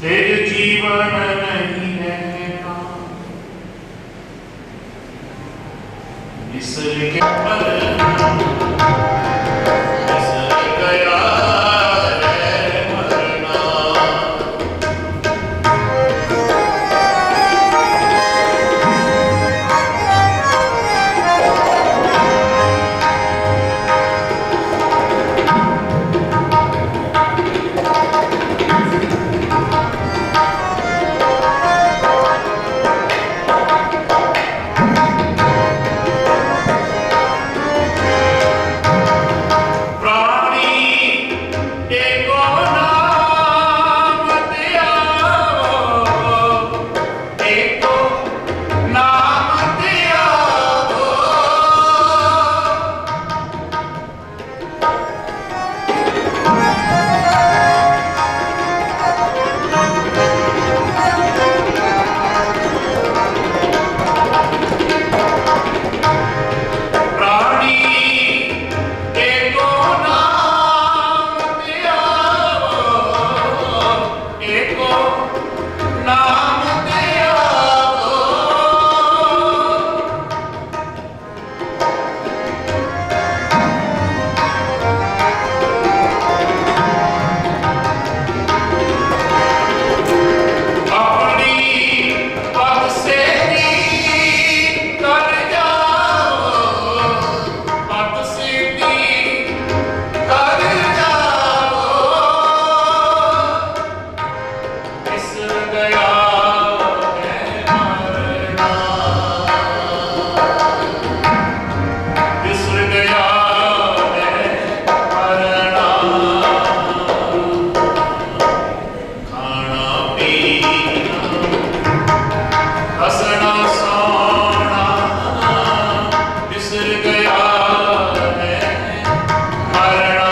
फिर जीवन नहीं रहता, बिसर के बिसर गया रे मरना।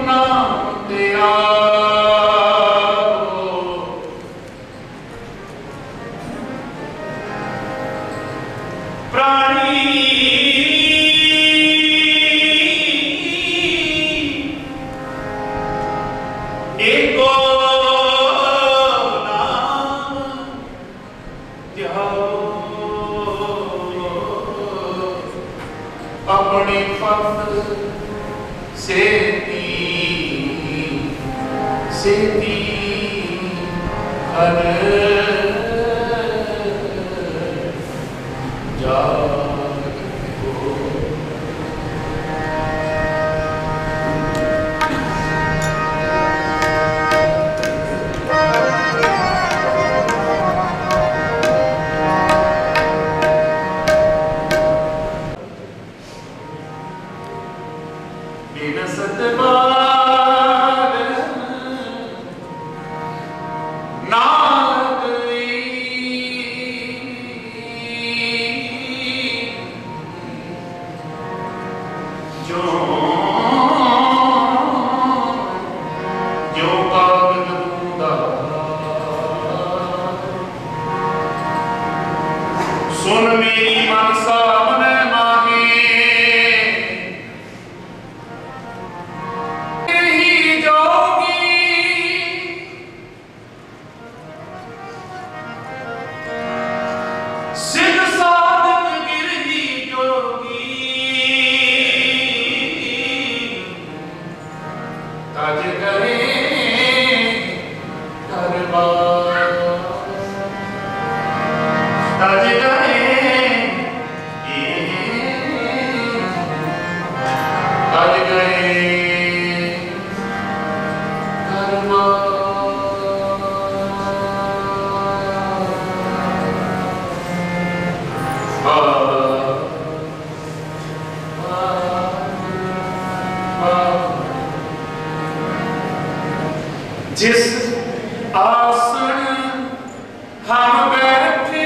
ਨਾਮ ਤੇਰਾ ਆਪਣੇ ਪੰਥ ਸੇਤੀ ਸੇਤੀ ਹਰ ਸੁਨ ਮੇਰੀ ਮਨਸਾ ਮਨੈ ਮਾਹੀ ਹੀ ਜੋਗੀ ਸਿਧ ਸਾਧਕ ਗਿਰਹੀ ਜੋਗੀ ਤਜ ਕਰੇ ਦਰਬਾਰ ਤਜ ਕਰੇ जिस आसन हम बैठे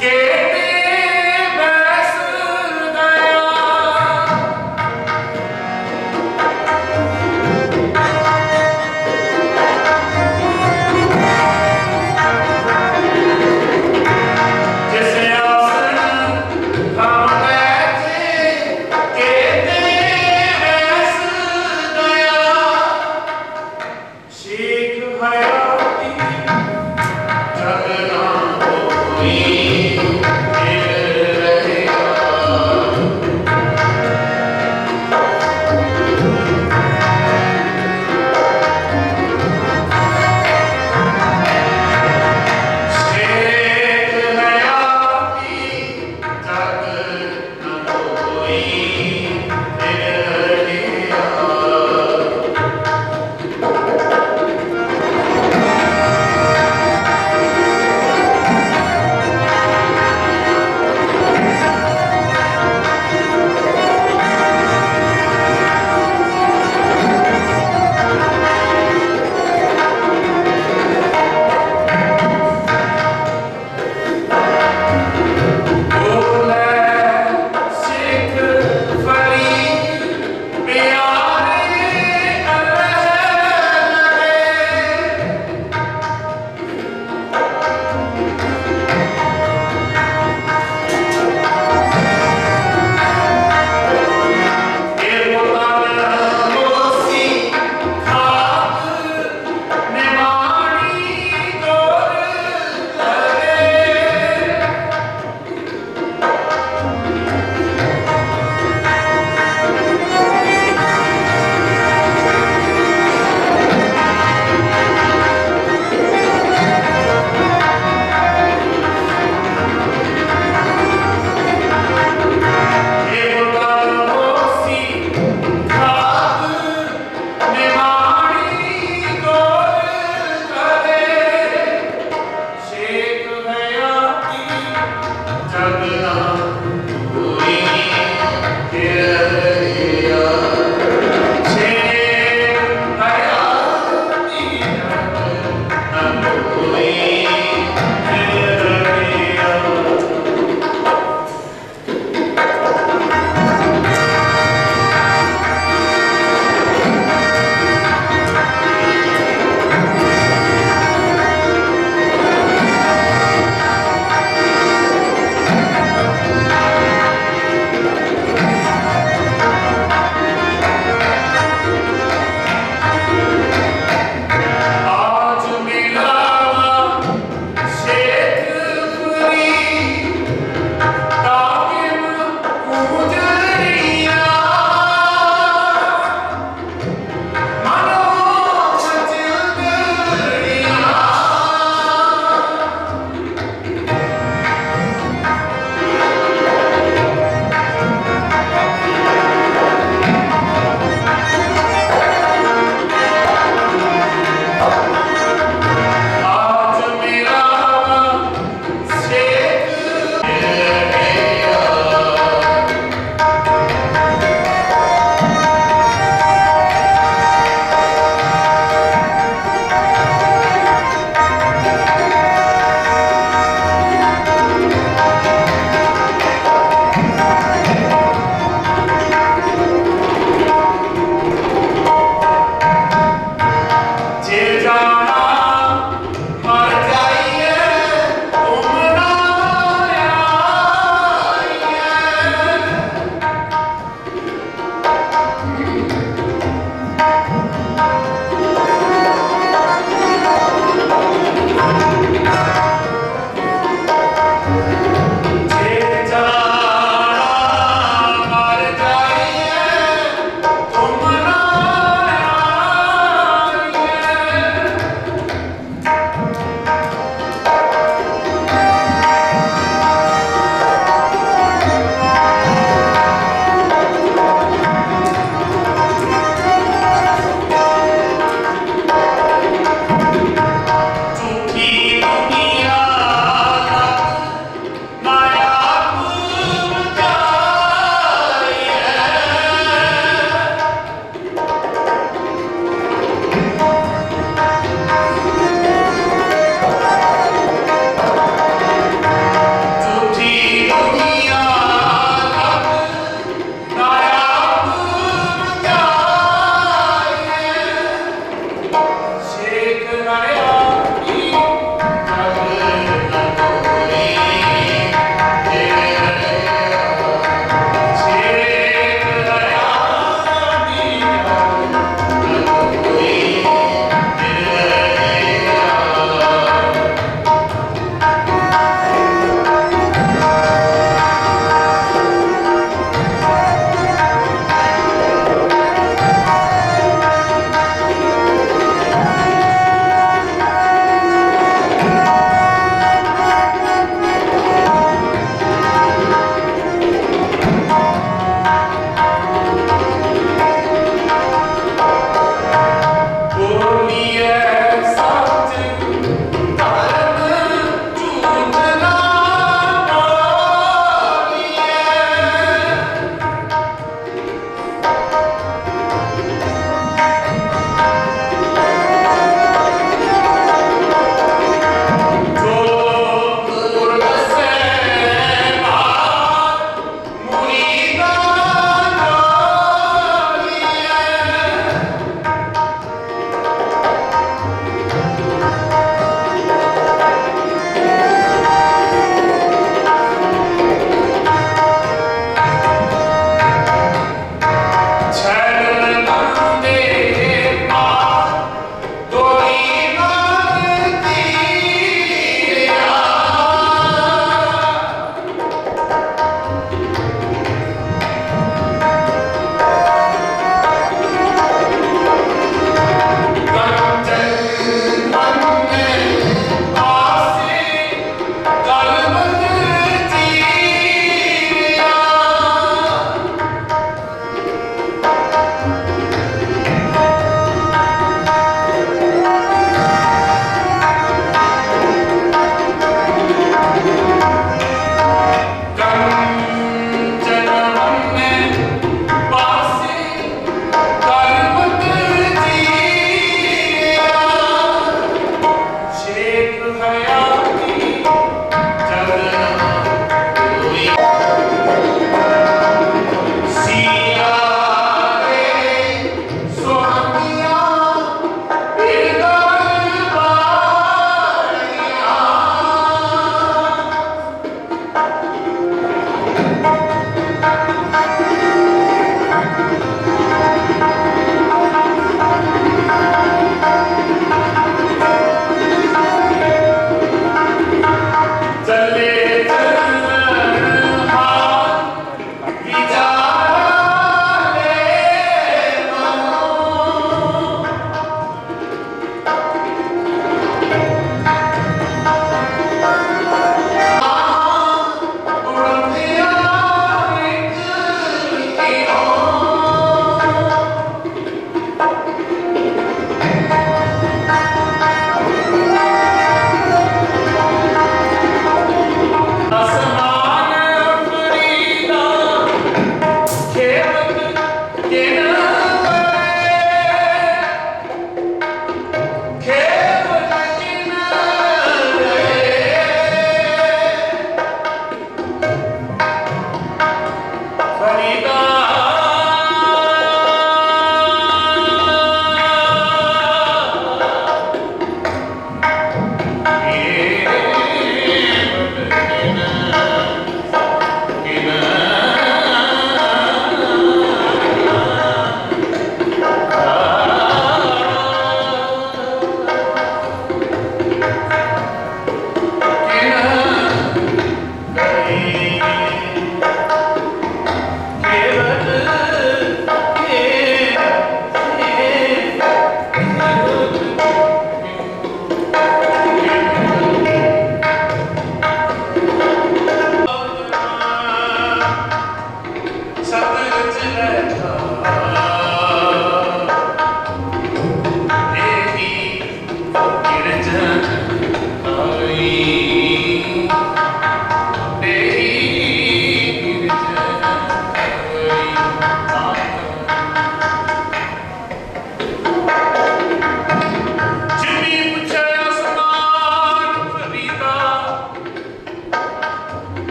केते बैस गया जिस आसन हम बैठे केते बैस गया शेख हयाती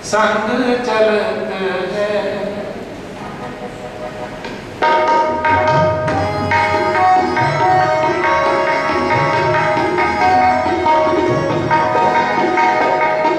संग चलत है दूर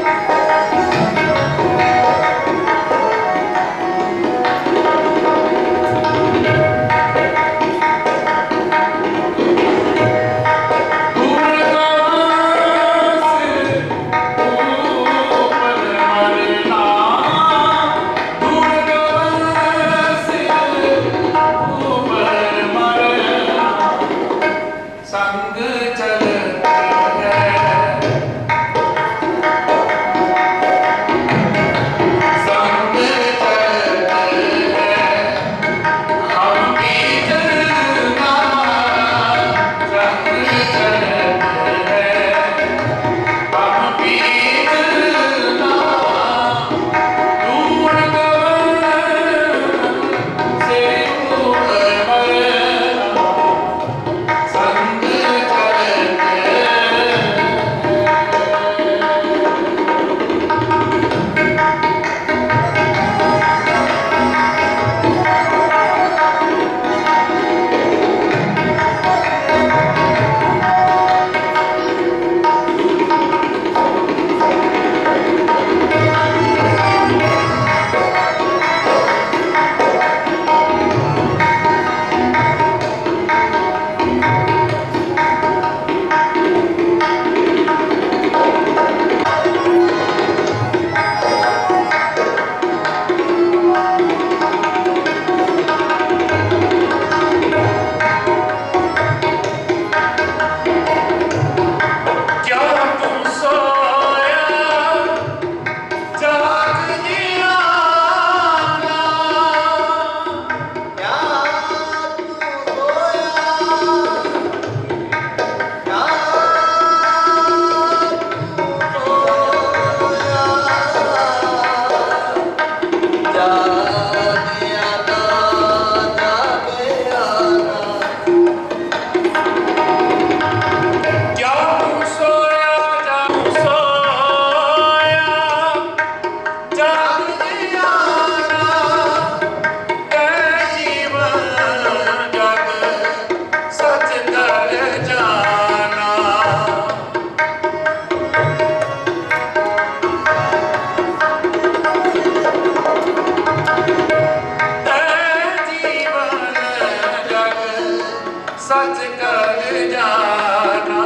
सच कर जाना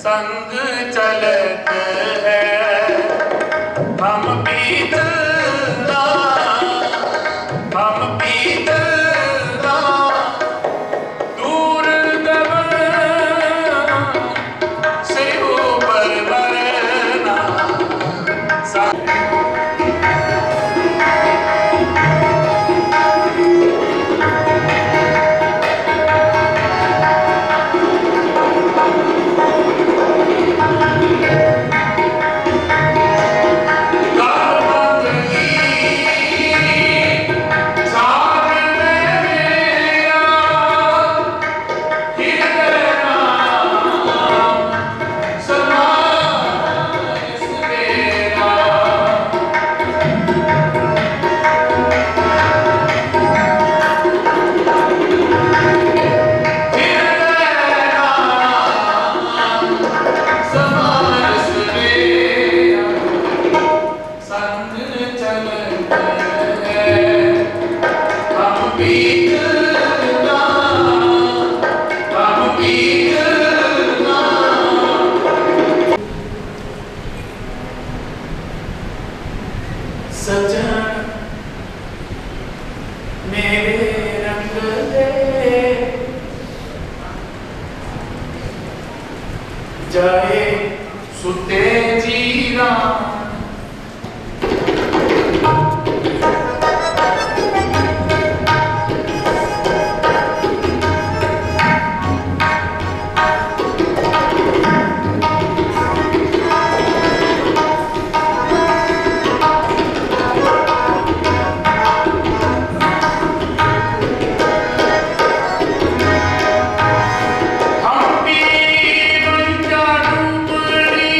संग चलत है हम बीतना दूर गगन से ऊपर मरना सजन मेरे रंग दे जाए सुते जीरा हम भी बन जा डूबड़ी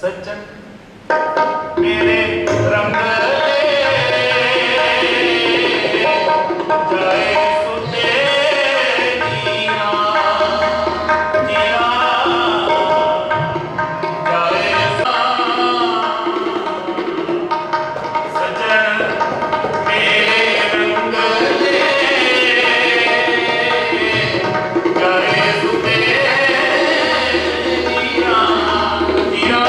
सज्जन मेरे रंग जाए सुते जीरा जीरा जाए सज्जन मेरे रंग जाए सुते जीरा जीरा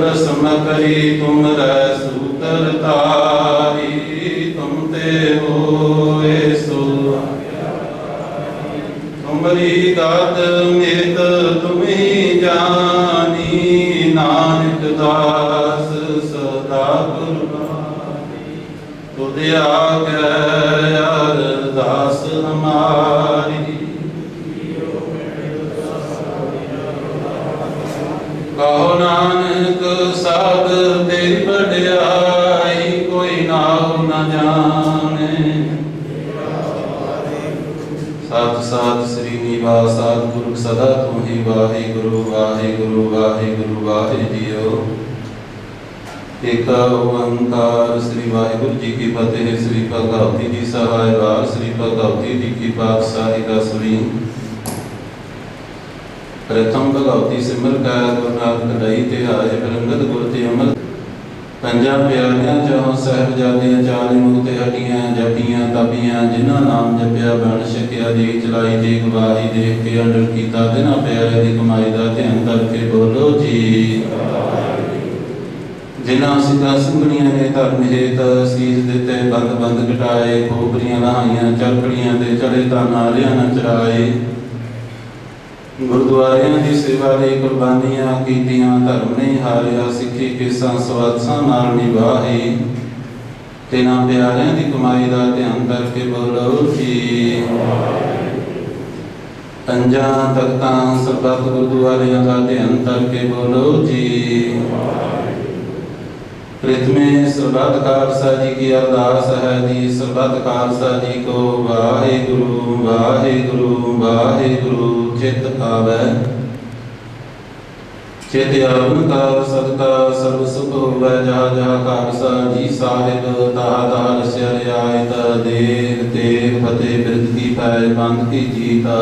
रसम करी तुम रह सूतर तारी, तुम ते होए सो तुमरी दात मित तुम्ही जानी, नानक दास सदा कुर्बानी, तुझ आगे अरदास हमारी। कहो नानक साध तेरी बढ़ियाई, कोई नाम न जाने। सत सत श्री निवास सतगुरु सदा तू ही वाहे गुरु वाहे गुरु वाहे गुरु वाहे जियो। एक ओंकार श्री वाहिगुरु जी की फतेह। श्री भगवती जी सहाय वार, श्री भगवती जी की पातशाही दसवीं। प्रथम भगवती सिमर का गुरनाथ कढ़ाई ते आए, फिरंगत गुर ते अमर। पंजा प्यारियां चौं साहिबजादियां, चाली मुक्ते हटियां जपियां तपियां, जिन्हां नाम जपिया बन सकिया जी चलाई जी गवाही। देख के अंडर कीता बिना प्यारे दी कमाई दा ध्यान करके बोलो जी। जिन्हां सिद्धां सिंघणियां ने धर्म हेत सीस दिते, बंद बंद घटाए, खोपरियां लहाइयां चरखड़ियां ते चढ़े ताना लिया न चराए। गुरुद्वारियां की सेवा ਲਈ कुर्बानियां कीतियां, धर्म नहीं हारिया, सिੱਖੀ केसां सवासां नाल निभाही। तिन्हां प्यारियां दी कमाई दा ध्यान करके बोलो जी। पंजां तख्तां सरबत गुरुद्वारियां दा ध्यान करके बोलो जी। प्रथमे सरबत खालसा जी की अरदास है जी। सरबत खालसा जी को वाहेगुरु वाहेगुरु वाहेगुरु चित आवे। चित आवन का सदका सर्व सुख होवे, जहाँ जहाँ खालसा जी साहिब तहा तहा रस्या रियायत। देर तेग फतेह बिरद की फैज बंद की जीता।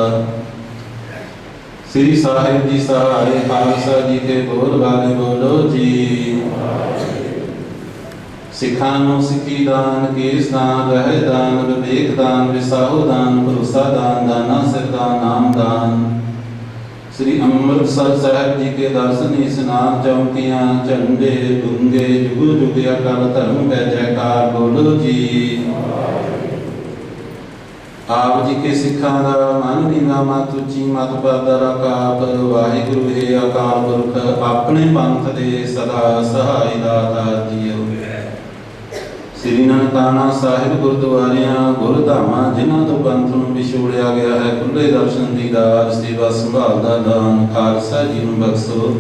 श्री साहिब जी सहाय खालसा जी के बोल वाले बोलो जी। सिखां नूं सिक्खी दान, केस दान, रहै दान, विवेक दान, विसाहु दान, भरोसा दान, दाना सिर दान, नाम दान। श्री अमृतसर साहिब जी के दर्शन स्नान, चौकियां झंडे डूंगे, जुग जुग अटल धर्म कै जयकार बोलो जी। आप जी के सिखां दा मन नीवा, मत उची मत पादर अकाप। वाहिगुरु हे अकाल पुरख, अपने पंथ दे सदा सहाय दाता जीओ। श्री ननकाना साहिब गुरुद्वारियां गुरधामां, जिन्हां तो पंथ नूं विछोड़िया गया है, खुले दर्शन दीदार, सेवा संभाल दा दान खालसा जी नूं बख्शो।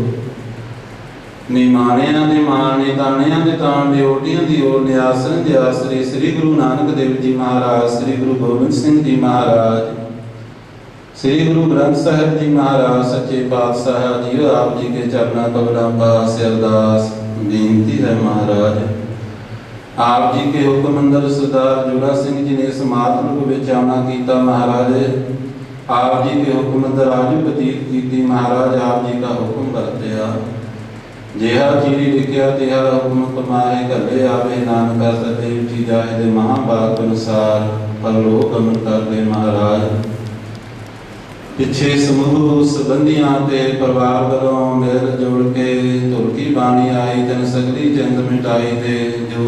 निमाणियां दे माण ने, ताणियां दे ताण, ड्योटियां दी ओर ने, आसरे दे आसरे। श्री गुरु नानक देव जी महाराज, श्री गुरु गोबिंद सिंह जी महाराज, श्री गुरु ग्रंथ साहिब जी महाराज सच्चे पातशाह जी। आप जी के चरना कमलों पास अरदास बेनती है महाराज। आप जी के हुक्म अंदर सरदार जोरा सिंह जी ने समात रूप विच आना कीता महाराज। आप जी के हुक्म अंदर आजू बतीत कीती महाराज। आप जी का हुक्म वरतिया, जिहा चीरी लिखिया तिहा हुक्म कमाए। घले आवे नानका सदैव जी जाए दे, महाभाग अनुसार परलोक गमन कर दे महाराज। पिछे समूह संबंधियां ते परिवार वालों मिल जुल के धुल की बाणी आई, तन सगली जिंद मिटाई दे। जो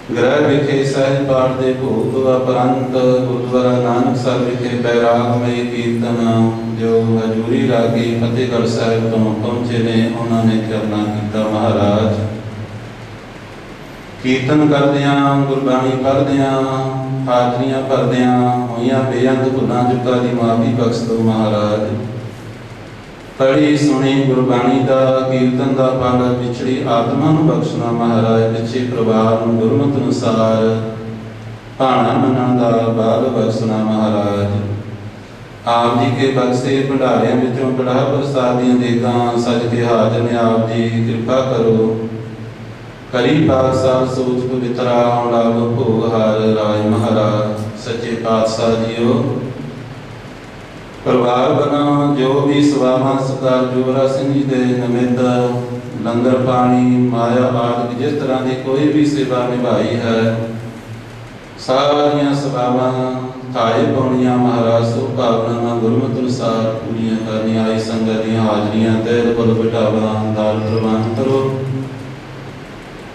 ग्रह विखे सहज पाठ दे भोग उपरंत, गुरुद्वारा नानकसर विखे बैरागमय कीर्तन। जो हजूरी रागी फतेहगढ़ साहिब तो पहुंचे ने, उन्होंने करना कीता महाराज। कीर्तन करदियां गुरबाणी पढ़दियां हाजरियां भरदियां होइयां बेअंत भुलां चुका दी माफी बख्श दो महाराज। पढ़ी सुनी गुरबाणी दा कीर्तन दा फल, पिछड़ी आत्मा नूं बख्शना महाराज। पिछे परिवार नूं गुरमत अनुसार भाणा मनण दा बाल बख्शना महाराज। आप जी के बख्शे भंडारियां विचों कड़ाह प्रसाद दीआं देगां सज के हाजर ने। आप जी कृपा करो, करी पातशाह सोच पवित्रा लाभ भोग हार राज महाराज। सच्चे पातशाह जीओ परिवार बना जो भी सवावां सरदार जोरा सिंह जी के निमित्त लंगर पानी माया आदि जिस तरह की कोई भी सेवा निभाई है, सारियां सवावां थाए पौड़ियां महाराज सो भावनावां गुरमत अनुसार पूरियां करनियां। आई संगत दी हाजरियां तैर बल बिठावा दाल प्रवान करो।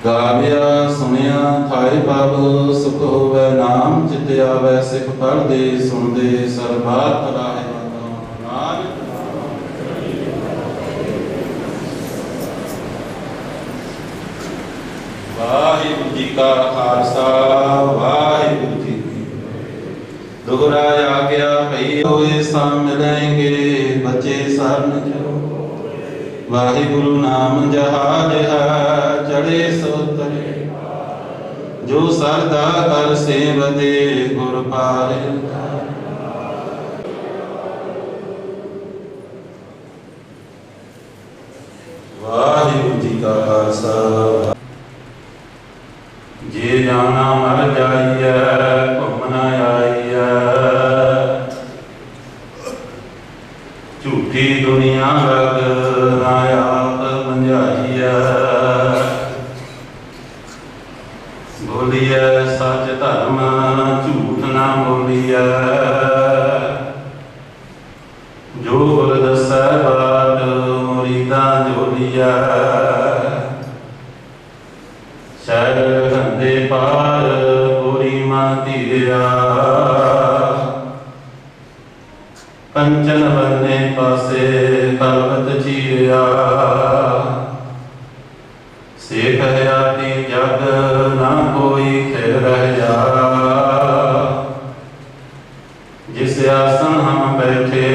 गाविया सुनिया थाए पाव सुख होवै नाम चित आवै। सिख पढ़दे सुनदे सरबात राहे वाहिगुरु जी का खालसा वाहिगुरु जी की दोहरा आज्ञा भई होए सब मिलेंगे बच्चे सरन जो। वाहिगुरु नाम जहाज है चढ़े सो तरे। जो सरदा कर सेवदे गुर पारे। वाहिगुरु जी का खालसा। जे जाना मर जाइए घूमना आइए। झूठी दुनिया रग ना आप मंझाइए। बोलिए सच धर्म झूठ ना बोलिए। जो गुर दसै बात मुरीदा जोलिए। शर हंदे पार पूरी मां धीरिया। कंचन बन्ने पासे कलवत चीरिया। से कहयाती जग ना कोई खेल रहया। जिस आसन हम बैठे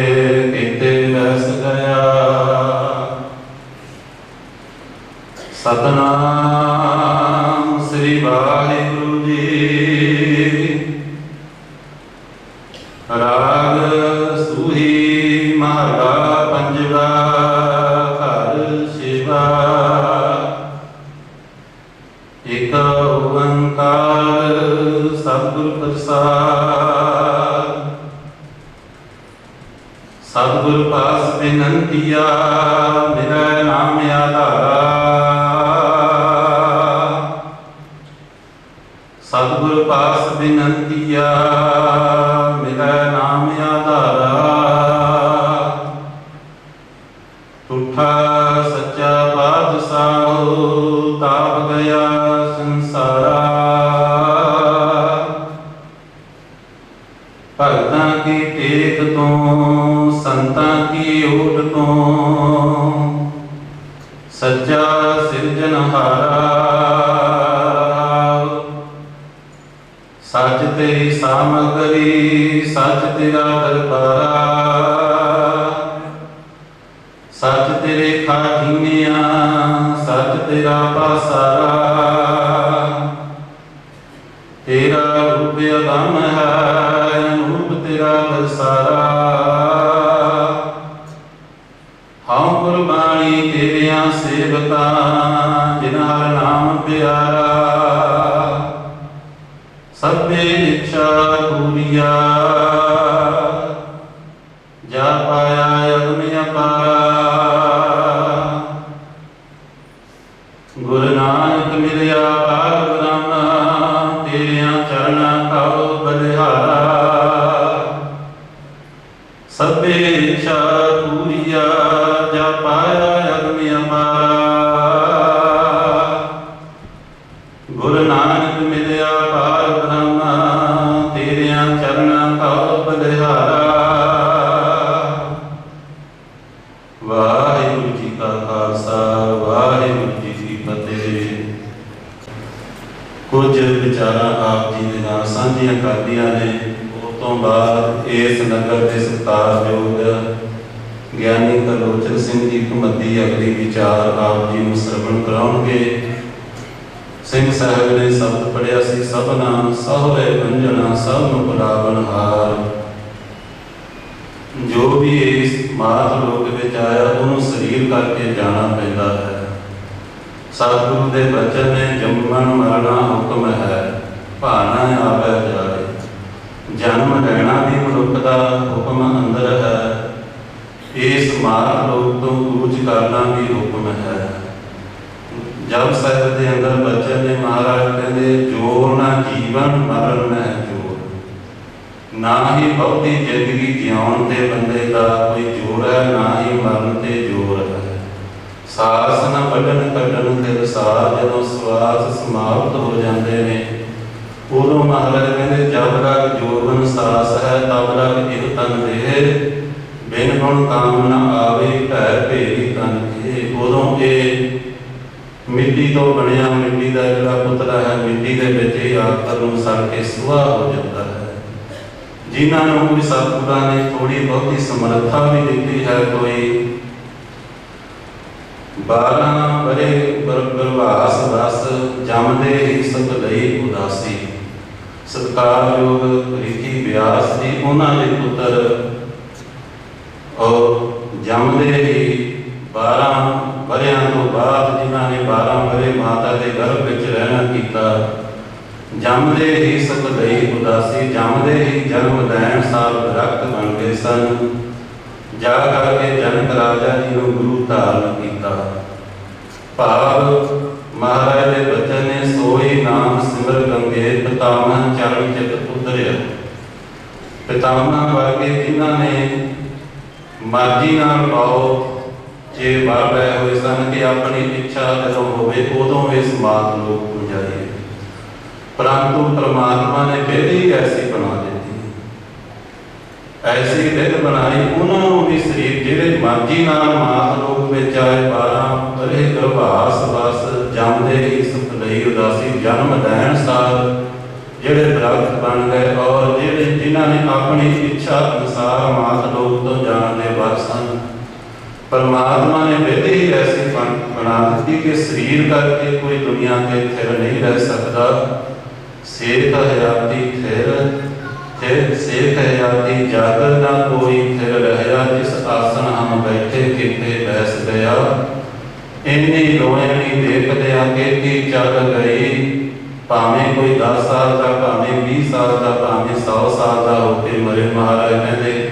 केते बैस गया। सतनाम श्री वाहिगुरु जी। राग सूही महारा पंजवा घर शिवा। एक ओंकार सतगुर प्रसाद। सतगुर पास बिनंतिया मेरा नाम आधारा। सतगुर पास बिनंतिया मेरा नाम आधारा। ठूठा सच्चा बादशाह ताप गया संसारा। भगतां की टेक तो संतां की ओट तो सच्चा सिरजनहारा। सच तेरी सामग्री सच तेरा दरबारा। सच तेरे खाठीनिया सच तेरा पासारा। तेरा रूप अगम है रूप तेरा दसारा। हाँ कुर्बानी तेरिया सेवका जिन्हां नाम प्यारा। सभे इच्छा पूरिया जा पाया अगम अपारा। गुरु नानक मिलिया पार ब्रह्म तेरिया चरणा खाओ बलिहारा। सभे इच्छा पूरिया जा पाया अगम अपारा। गुरु नानक मिलिया पार ब्रह्म तेरिया चरणा खाओ बलिहारा। वाहिगुरु जी का खालसा वाहिगुरु जी की फतेह। कुछ विचारां आप जी दे नाल सांझियां करदियां ने। उस तो बाद इस नगर के सत्कारयोग ਗਿਆਨੀ ਤਰਲੋਚਨ ਸਿੰਘ ਜੀ ਘੁਮੱਦੀ ਅਗਲੀ ਵਿਚਾਰ ਆਪ ਜੀ ਨੂੰ ਸਰਵਣ ਕਰਾਉਣਗੇ। ਸਿੰਘ ਸਾਹਿਬ ਨੇ ਸ਼ਬਦ ਪੜਿਆ ਸੀ ਸਭਨਾ ਸਹੁਰੇ ਵੰਜਣਾ ਸਭ ਨੂੰ ਬੁਲਾਵਣ ਹਾਰ। ਜੋ ਵੀ ਇਸ ਮਾਤ ਲੋਕ ਵਿੱਚ ਆਇਆ ਉਹਨੂੰ ਸਰੀਰ ਕਰਕੇ ਜਾਣਾ ਪੈਂਦਾ ਹੈ। ਸਤਿਗੁਰੂ ਦੇ ਬਚਨ ਨੇ ਜੰਮਣ ਮਰਨਾ ਹੁਕਮ ਹੈ ਭਾਣਾ ਆਵੇ ਜਾਏ। ਜਨਮ ਲੈਣਾ ਵੀ ਮਨੁੱਖ ਦਾ ਹੁਕਮ ਅੰਦਰ ਹੈ। ਇਸ ਮਾਤ ਲੋਕ ਤੋਂ ਕੂਚ ਕਰਨਾ ਵੀ ਹੁਕਮ ਹੈ। ਜਪ ਸਾਹਿਬ ਦੇ ਅੰਦਰ ਬਚਨ ਨੇ ਮਹਾਰਾਜ ਕਹਿੰਦੇ ਜੋਰ ਨਾ ਜੀਵਨ ਮਰਨ ਨਾ ਜੋਰ। ਨਾ ਹੀ ਬਹੁਤੀ ਜ਼ਿੰਦਗੀ ਜਿਉਣ ਤੇ ਬੰਦੇ ਦਾ ਕੋਈ ਜ਼ੋਰ ਹੈ, ਨਾ ਹੀ ਮਰਨ ਤੇ ਜ਼ੋਰ ਹੈ। ਸਾਸ ਨਾ ਵੱਢਣ ਕੱਢਣ ਤੇ ਸਾਹ ਜਦੋਂ ਸਵਾਸ ਸਮਾਪਤ ਹੋ ਜਾਂਦੇ ਨੇ, ਉਦੋਂ ਮਹਾਰਾਜ ਕਹਿੰਦੇ ਜਬ ਰਗ ਜੋਬਨ ਸਾਸ ਹੈ ਤਬ ਰਗ ਇਹ ਤਨ ਦੇਹ, ਬਿਨ ਗੁਣ ਕਾਮ ਨਾ ਆਵੇ ਭੈ ਭੇਰੀ ਤਨ ਕੇ। ਉਦੋਂ ਇਹ ਮਿੱਟੀ ਤੋਂ ਬਣਿਆ, ਮਿੱਟੀ ਦਾ ਜਿਹੜਾ ਪੁੱਤਰਾ ਹੈ, ਮਿੱਟੀ ਦੇ ਵਿੱਚ ਹੀ ਆਖਰ ਨੂੰ ਸੜ ਕੇ ਸੁਆਹ ਹੋ ਜਾਂਦਾ ਹੈ। ਜਿਨ੍ਹਾਂ ਨੂੰ ਕੋਈ ਸਤਿਗੁਰਾਂ ਨੇ ਥੋੜੀ ਬਹੁਤੀ ਸਮਰੱਥਾ ਵੀ ਦਿੱਤੀ ਹੈ, ਕੋਈ 12 ਵਰੇ ਬਰਵਾਸ ਬਸ ਜੰਮਦੇ ਹੀ ਸੁਖ ਲਈ ਉਦਾਸੀ। ਸਤਿਕਾਰਯੋਗ ਰੀਤੀ ਵਿਆਸ ਜੀ, ਉਹਨਾਂ ਦੇ ਪੁੱਤਰ ਔਰ ਜੰਮਦੇ ਹੀ 12 ਵਰਿਆਂ ਤੋਂ ਬਾਅਦ, ਜਿਨ੍ਹਾਂ ਨੇ 12 ਵਰੇ ਮਾਤਾ ਦੇ ਗਰਭ ਵਿੱਚ ਰਹਿਣਾ ਕੀਤਾ, ਜੰਮਦੇ ਹੀ ਸੁਖ ਲਈ ਉਦਾਸੀ, ਜੰਮਦੇ ਹੀ ਜਨਮ ਲੈਣ ਸਾਲ ਦਰਖਤ ਬਣ ਗਏ ਸਨ। ਜਾ ਕਰਕੇ ਜਨਕ ਰਾਜਾ ਜੀ ਨੂੰ ਗੁਰੂ ਧਾਰਨ ਕੀਤਾ। ਭਾਵ ਮਹਾਰਾਜ ਦੇ ਬਚਨ ਨੇ ਸੋਈ ਨਾਮ ਸਿਮਰ ਗੰਗੇ, ਪਿਤਾਮਹ ਚਰਨ ਚਿਤ ਉਤਰਿਆ। ਪਿਤਾਮਹ ਵਰਗੇ ਜਿਨ੍ਹਾਂ ਨੇ ਮਰਜ਼ੀ ਨਾਲ ਪਾਓ ਜੇ ਵਰ ਲਏ ਹੋਏ ਸਨ ਕਿ ਆਪਣੀ ਇੱਛਾ ਜਦੋਂ ਹੋਵੇ ਉਦੋਂ ਇਸ ਮਾਤ ਲੋਕ ਨੂੰ ਜਾਈਏ, ਪਰੰਤੂ ਪਰਮਾਤਮਾ ਨੇ ਵਿਧੀ ਐਸੀ ਬਣਾ ਦਿੱਤੀ, ਐਸੀ ਵਿਧ ਬਣਾਈ, ਉਹਨਾਂ ਨੂੰ ਵੀ ਸਰੀਰ ਜਿਹੜੇ ਮਰਜ਼ੀ ਨਾਲ ਮਾਤ ਲੋਕ ਵਿੱਚ ਆਏ, 12 ਵਰੇ ਗਰਭਾਸ ਬਸ ਜੰਮਦੇ ਹੀ ਸੁਖ ਲਈ ਉਦਾਸੀ, ਜਨਮ ਲੈਣ ਸਾਰ ਜਿਹੜੇ ਦਰਖਤ ਬਣ ਗਏ, ਔਰ ਜਿਹੜੇ ਜਿਨ੍ਹਾਂ ਨੇ ਆਪਣੀ ਇੱਛਾ ਅਨੁਸਾਰ ਮਾਤ ਲੋਕ ਤੋਂ ਜਾਣ ਦੇ ਵਰ ਸਨ। ਪਰਮਾਤਮਾ ਨੇ ਵਿਧੀ ਹੀ ਐਸੀ ਬਣਾ ਦਿੱਤੀ ਕਿ ਸਰੀਰ ਕਰਕੇ ਕੋਈ ਦੁਨੀਆ ਤੇ ਥਿਰ ਨਹੀਂ ਰਹਿ ਸਕਦਾ। ਸੇਖ ਹਯਾਤੀ ਥਿਰ ਸੇਖ ਹਯਾਤੀ ਜਾਗਰ ਨਾ ਕੋਈ ਥਿਰ ਰਹਿਆ, ਜਿਸ ਆਸਣ ਹਮ ਬੈਠੇ ਕਿਤੇ ਬੈਸ ਗਿਆ। ਇੰਨੀ ਲੋਇਣੀ ਦੇਖ ਲਿਆ ਕਿ ਚੱਲ ਗਈ, ਭਾਵੇਂ ਕੋਈ 10 ਸਾਲ ਦਾ, ਭਾਵੇਂ 20 ਸਾਲ ਦਾ, ਭਾਵੇਂ 100 ਸਾਲ ਦਾ ਹੋ ਕੇ ਮਰੇ। ਮਹਾਰਾਜ ਕਹਿੰਦੇ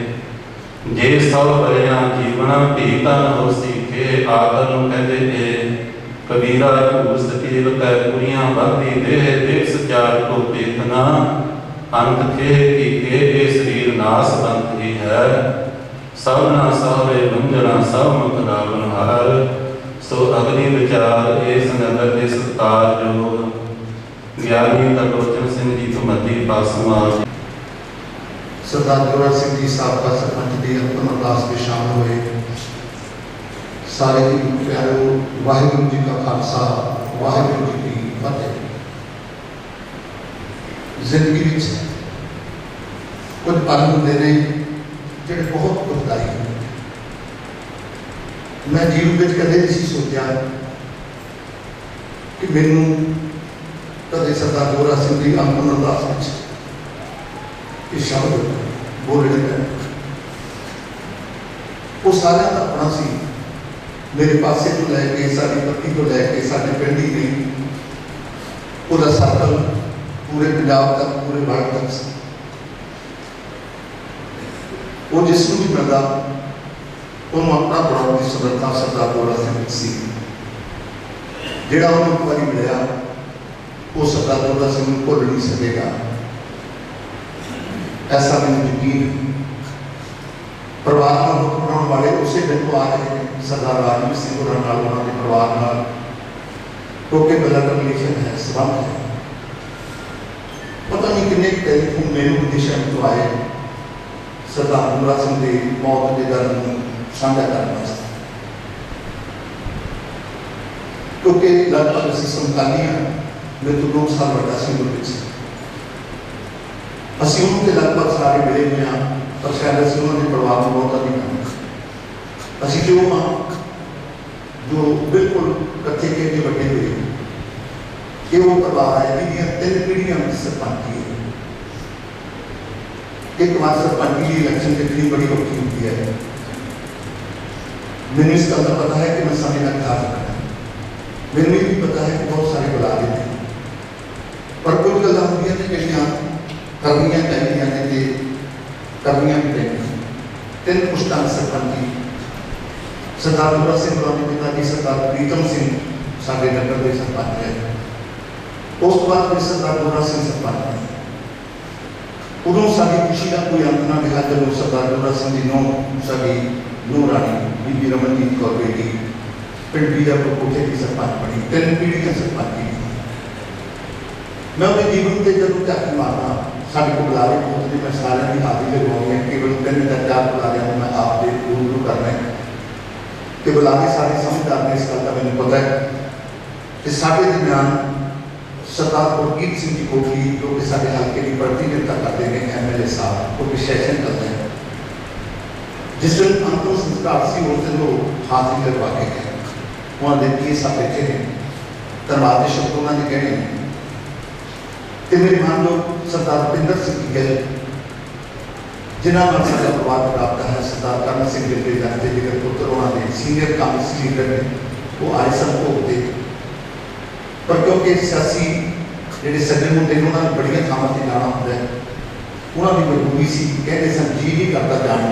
ਜੇ 100 ਵਰਿਆਂ ਜੀਵਣਾ ਭੀ ਤਨ ਹੋਸੀ ਕੇ, ਆਖਰ ਨੂੰ ਕਹਿੰਦੇ ਇਹ ਕਬੀਰਾ ਭੂਸ ਕੀਲ ਕੈ ਪੁਰੀਆਂ ਬਾਦੀ ਦੇਹ ਦੇਖ ਸਚਾਰ ਕੋ ਦੇਖਣਾ, ਅੰਤ ਕੇ ਕੀ ਕੇ ਇਹ ਸਰੀਰ ਨਾਸ ਬੰਤ ਹੀ ਹੈ। ਸਭਨਾ ਸਹਰੇ ਬੰਜਣਾ ਸਭ ਮੁਖ ਰਾਵਣ ਹਾਰ। ਸੋ ਅਗਲੀ ਵਿਚਾਰ ਇਸ ਨਗਰ ਦੇ ਸਤਿਕਾਰਯੋਗ ਗਿਆਨੀ ਤਰਲੋਚਨ ਸਿੰਘ ਜੀ ਤੋਂ ਮੱਦੀ ਪਾਸਵਾਨ ਸਰਦਾਰ ਜੋਰਾ ਸਿੰਘ ਜੀ ਸਾਬਕਾ ਸਰਪੰਚ ਦੀ ਅੰਤਮ ਅਰਦਾਸ ਵਿੱਚ ਸ਼ਾਮਲ ਹੋਏ। ਸਾਰੇ ਹੀ ਪਿਆਰੋ, ਵਾਹਿਗੁਰੂ ਜੀ ਕਾ ਖਾਲਸਾ, ਵਾਹਿਗੁਰੂ ਜੀ ਕੀ ਫਤਿਹ। ਜ਼ਿੰਦਗੀ ਵਿੱਚ ਕੁਝ ਪਲ ਹੁੰਦੇ ਨੇ ਜਿਹੜੇ ਬਹੁਤ ਦੁਖਦਾਈ ਨੇ। ਮੈਂ ਜੀਵਨ ਵਿੱਚ ਕਦੇ ਨਹੀਂ ਸੀ ਸੋਚਿਆ ਕਿ ਮੈਨੂੰ ਕਦੇ ਸਰਦਾਰ ਜੋਰਾ ਸਿੰਘ ਦੀ ਅੰਤਮ ਅਰਦਾਸ ਵਿੱਚ ਇਹ ਸ਼ਬਦ ਬੋਲਣੇ ਪੈਣ। ਉਹ ਸਾਰਿਆਂ ਦਾ ਆਪਣਾ ਸੀ। ਮੇਰੇ ਪਾਸੇ ਤੋਂ ਲੈ ਕੇ, ਸਾਡੀ ਪੱਤੀ ਤੋਂ ਲੈ ਕੇ ਸਾਡੇ ਪਿੰਡ ਹੀ ਨਹੀਂ, ਉਹਦਾ ਸਰਕਲ ਪੂਰੇ ਪੰਜਾਬ ਤੱਕ, ਪੂਰੇ ਭਾਰਤ ਤੱਕ ਸੀ। ਉਹ ਜਿਸ ਨੂੰ ਵੀ ਮਿਲਦਾ ਉਹਨੂੰ ਆਪਣਾ ਬਣਾਉਣ ਦੀ ਸਮਰੱਥਾ ਸਰਦਾਰ ਜੋਰਾ ਸਿੰਘ ਵਿੱਚ ਸੀ। ਜਿਹੜਾ ਉਹਨੂੰ ਇੱਕ ਵਾਰੀ ਮਿਲਿਆ ਉਹ ਸਰਦਾਰ ਜੋਰਾ ਸਿੰਘ ਨੂੰ ਭੁੱਲ ਨਹੀਂ ਸਕੇਗਾ, ਐਸਾ ਮੈਨੂੰ ਯਕੀਨ। ਪਰਿਵਾਰ ਨਾਲ ਮੁੱਖ ਬਣਾਉਣ ਵਾਲੇ ਉਸੇ ਦਿਨ ਤੋਂ ਆ ਰਹੇ ਨੇ, ਸਰਦਾਰ ਰਾਜਵੀਰ ਸਿੰਘ ਹੋਰਾਂ ਨਾਲ, ਉਹਨਾਂ ਦੇ ਪਰਿਵਾਰ ਨਾਲ, ਕਿਉਂਕਿ ਬਲੱਡ ਰਿਲੇਸ਼ਨ ਹੈ, ਸੰਬੰਧ ਹੈ। ਪਤਾ ਨਹੀਂ ਕਿੰਨੇ ਟੈਲੀਫੋਨ ਮੈਨੂੰ ਵਿਦੇਸ਼ਾਂ ਤੋਂ ਆਏ ਸਰਦਾਰ ਜੋਰਾ ਸਿੰਘ ਦੇ ਮੌਤ ਦੇ ਦਰਦ ਨੂੰ ਸਾਂਝਾ ਕਰਨ ਵਾਸਤੇ, ਕਿਉਂਕਿ ਲਗਭਗ ਅਸੀਂ ਸਮਕਾਲੀ ਹਾਂ। ਮੇਰੇ ਤੋਂ 2 ਸਾਲ ਵੱਡਾ ਸੀ ਉਹ ਵਿੱਚ। ਅਸੀਂ ਉਹਨੂੰ ਤੇ ਲਗਭਗ ਸਾਰੇ ਮਿਲੇ ਹੋਏ ਹਾਂ, ਪਰ ਸ਼ਾਇਦ ਅਸੀਂ ਉਹਨਾਂ ਦੇ ਪਰਿਵਾਰ ਨੂੰ ਬਹੁਤਾ ਨਹੀਂ ਜਾਣਦੇ। ਅਸੀਂ ਜੋ ਹਾਂ ਜੋ ਬਿਲਕੁਲ ਇਕੱਠੇ ਕੇ ਕੇ ਵੱਡੇ ਹੋਏ, ਇਹ ਉਹ ਪਰਿਵਾਰ ਹੈ ਜਿਹਦੀਆਂ 3 ਪੀੜ੍ਹੀਆਂ ਵਿੱਚ ਸਰਪੰਚੀ ਹੈ। ਇੱਕ ਵਾਰ ਸਰਪੰਚੀ ਦੀ ਇਲੈਕਸ਼ਨ ਜਿੱਤਣੀ ਬੜੀ ਔਖੀ ਹੁੰਦੀ ਹੈ। ਮੈਨੂੰ ਇਸ ਗੱਲ ਦਾ ਪਤਾ ਹੈ ਕਿ ਮੈਂ ਸਮੇਂ ਦਾ ਖਿਆਲ ਰੱਖਣਾ। ਮੈਨੂੰ ਇਹ ਵੀ ਪਤਾ ਹੈ ਕਿ ਬਹੁਤ ਸਾਰੇ ਬੁਲਾ ਦਿੱਤੇ, ਪਰ ਕੁਝ ਗੱਲਾਂ ਹੁੰਦੀਆਂ ਨੇ ਜਿਹੜੀਆਂ ਕਰਨੀਆਂ ਚਾਹੀਦੀਆਂ ਨੇ ਤੇ ਕਰਨੀਆਂ ਵੀ ਪੈਂਦੀਆਂ। 3 ਪੁਸ਼ਤਾਂ ਸਰਪੰਚੀ ਸਰਦਾਰ ਜੋਰਾ ਸਿੰਘ ਹੋਰਾਂ ਦੇ ਪਿਤਾ ਜੀ ਸਰਦਾਰ ਪ੍ਰੀਤਮ ਸਿੰਘ ਸਾਡੇ ਨਗਰ ਦੇ ਸਰਪੰਚ ਹੈ। ਉਸ ਤੋਂ ਬਾਅਦ ਸਰਦਾਰ ਜੋਰਾ ਸਿੰਘ ਸਰਪੰਚ। उदों साडी खुशी का कोई अंत ना रहा जब सरदार जोरा सिंह जी नौ साडी नूं राणी बीबी रमनजीत कौर बेटी पिंड बीजापुर कोठे की सरपंच बनी, 3 पीढ़ियां सरपंच की। मैं अपने जीवन से जब झाकी मारना साढ़े को बुलारे पहुंचने मैं सारे की हाजिरी लगवाई है, केवल 3 या 4 बुलारे मैं आप रूबरू करना है कि बुलारे सारे समझदार ने। इस गल का मैंने पता है कि साढ़े दरम्यान सरदार गुरकीरत सिंह जी कोटली जो कि साढ़े हल्के की प्रतिनिधित्व करते हैं, MLA साहब को विशेषण करते हैं। जिस दिन अंतिम संस्कार से उस दिन वो हाजिरी लगवा के गए, वहाँ देखिए सब बैठे हैं, धन्यवाद के शब्द उन्होंने कहने कि मेरे मान लो सरदार भुपिंदर सिंह जी गिल जिन्होंने सारा प्रभाव प्राप्त है, सरदार करण सिंह गिल के जानते जिगर पुत्र उन्होंने सीनियर कांग्रेस लीडर ने वो आए सन भोगते, पर क्योंकि सियासी ਜਿਹੜੇ सज्जे मुंडे उन्होंने बड़िया थावां से जाना होंगे, उन्होंने मजबूरी सी कहते सन जी नहीं करता जाने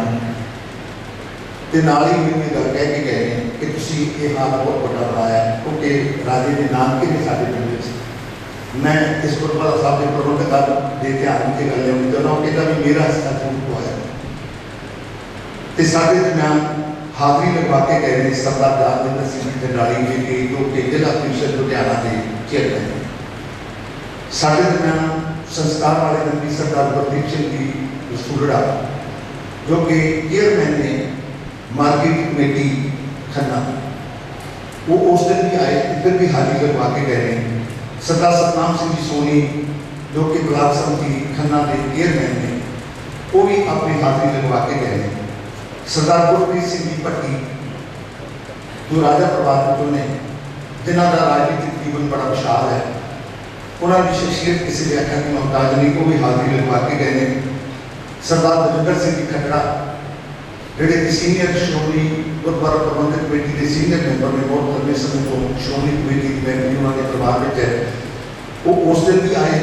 तो नाल ही मैंने ये गल कह के गए कि तुसीं ये हाल बहुत बड़ा बनाया है, क्योंकि राजे के नानके ने साडे पिंड विच। मैं इस गुरुद्वारा साहब के प्रबंधक दे ध्यान से गल लियाउणी चाहुंदा, वो कहता भी मेरा हिस्सा जरूर होया तो साडे दरम्यान हाजिरी लगवा के गए ने सरदार राजविंदर सिंह जंडाली जी के जो कि जिला परिषद लुधियाना के चेयरमैन। साढ़े दरम्यान संस्कार वाले मंत्री सरदार गुरदीप सिंह जी रसूलड़ा जो कि चेयरमैन ने मार्केट कमेटी खन्ना, वो उस दिन भी आए, फिर भी हाजिरी लगवा के गए हैं। सरदार सतनाम सिंह जी सोनी जो कि ब्लॉक समिति खन्ना के चेयरमैन ने, वो भी अपनी हाजिरी लगवा के गए हैं। सरदार गुरप्रीत सिंह जी भट्टी जो राजा प्रभात ने जिन्हों का राजनीतिक जीवन बड़ा विशाल है, उन्होंने शख्सियत किसी व्याख्या की मोहताज नहीं, को भी हाजिरी लगवा के गए हैं। सरदार दविंदर सिंह जी खटड़ा जोड़े कि सीनियर श्रोमणी गुरुद्वारा प्रबंधक कमेटी के सीनियर मैंबर ने, बहुत लंबे समय तो श्रोमणी कमेटी की मैंबर उन्होंने परिवार में है, वो उस दिन भी आए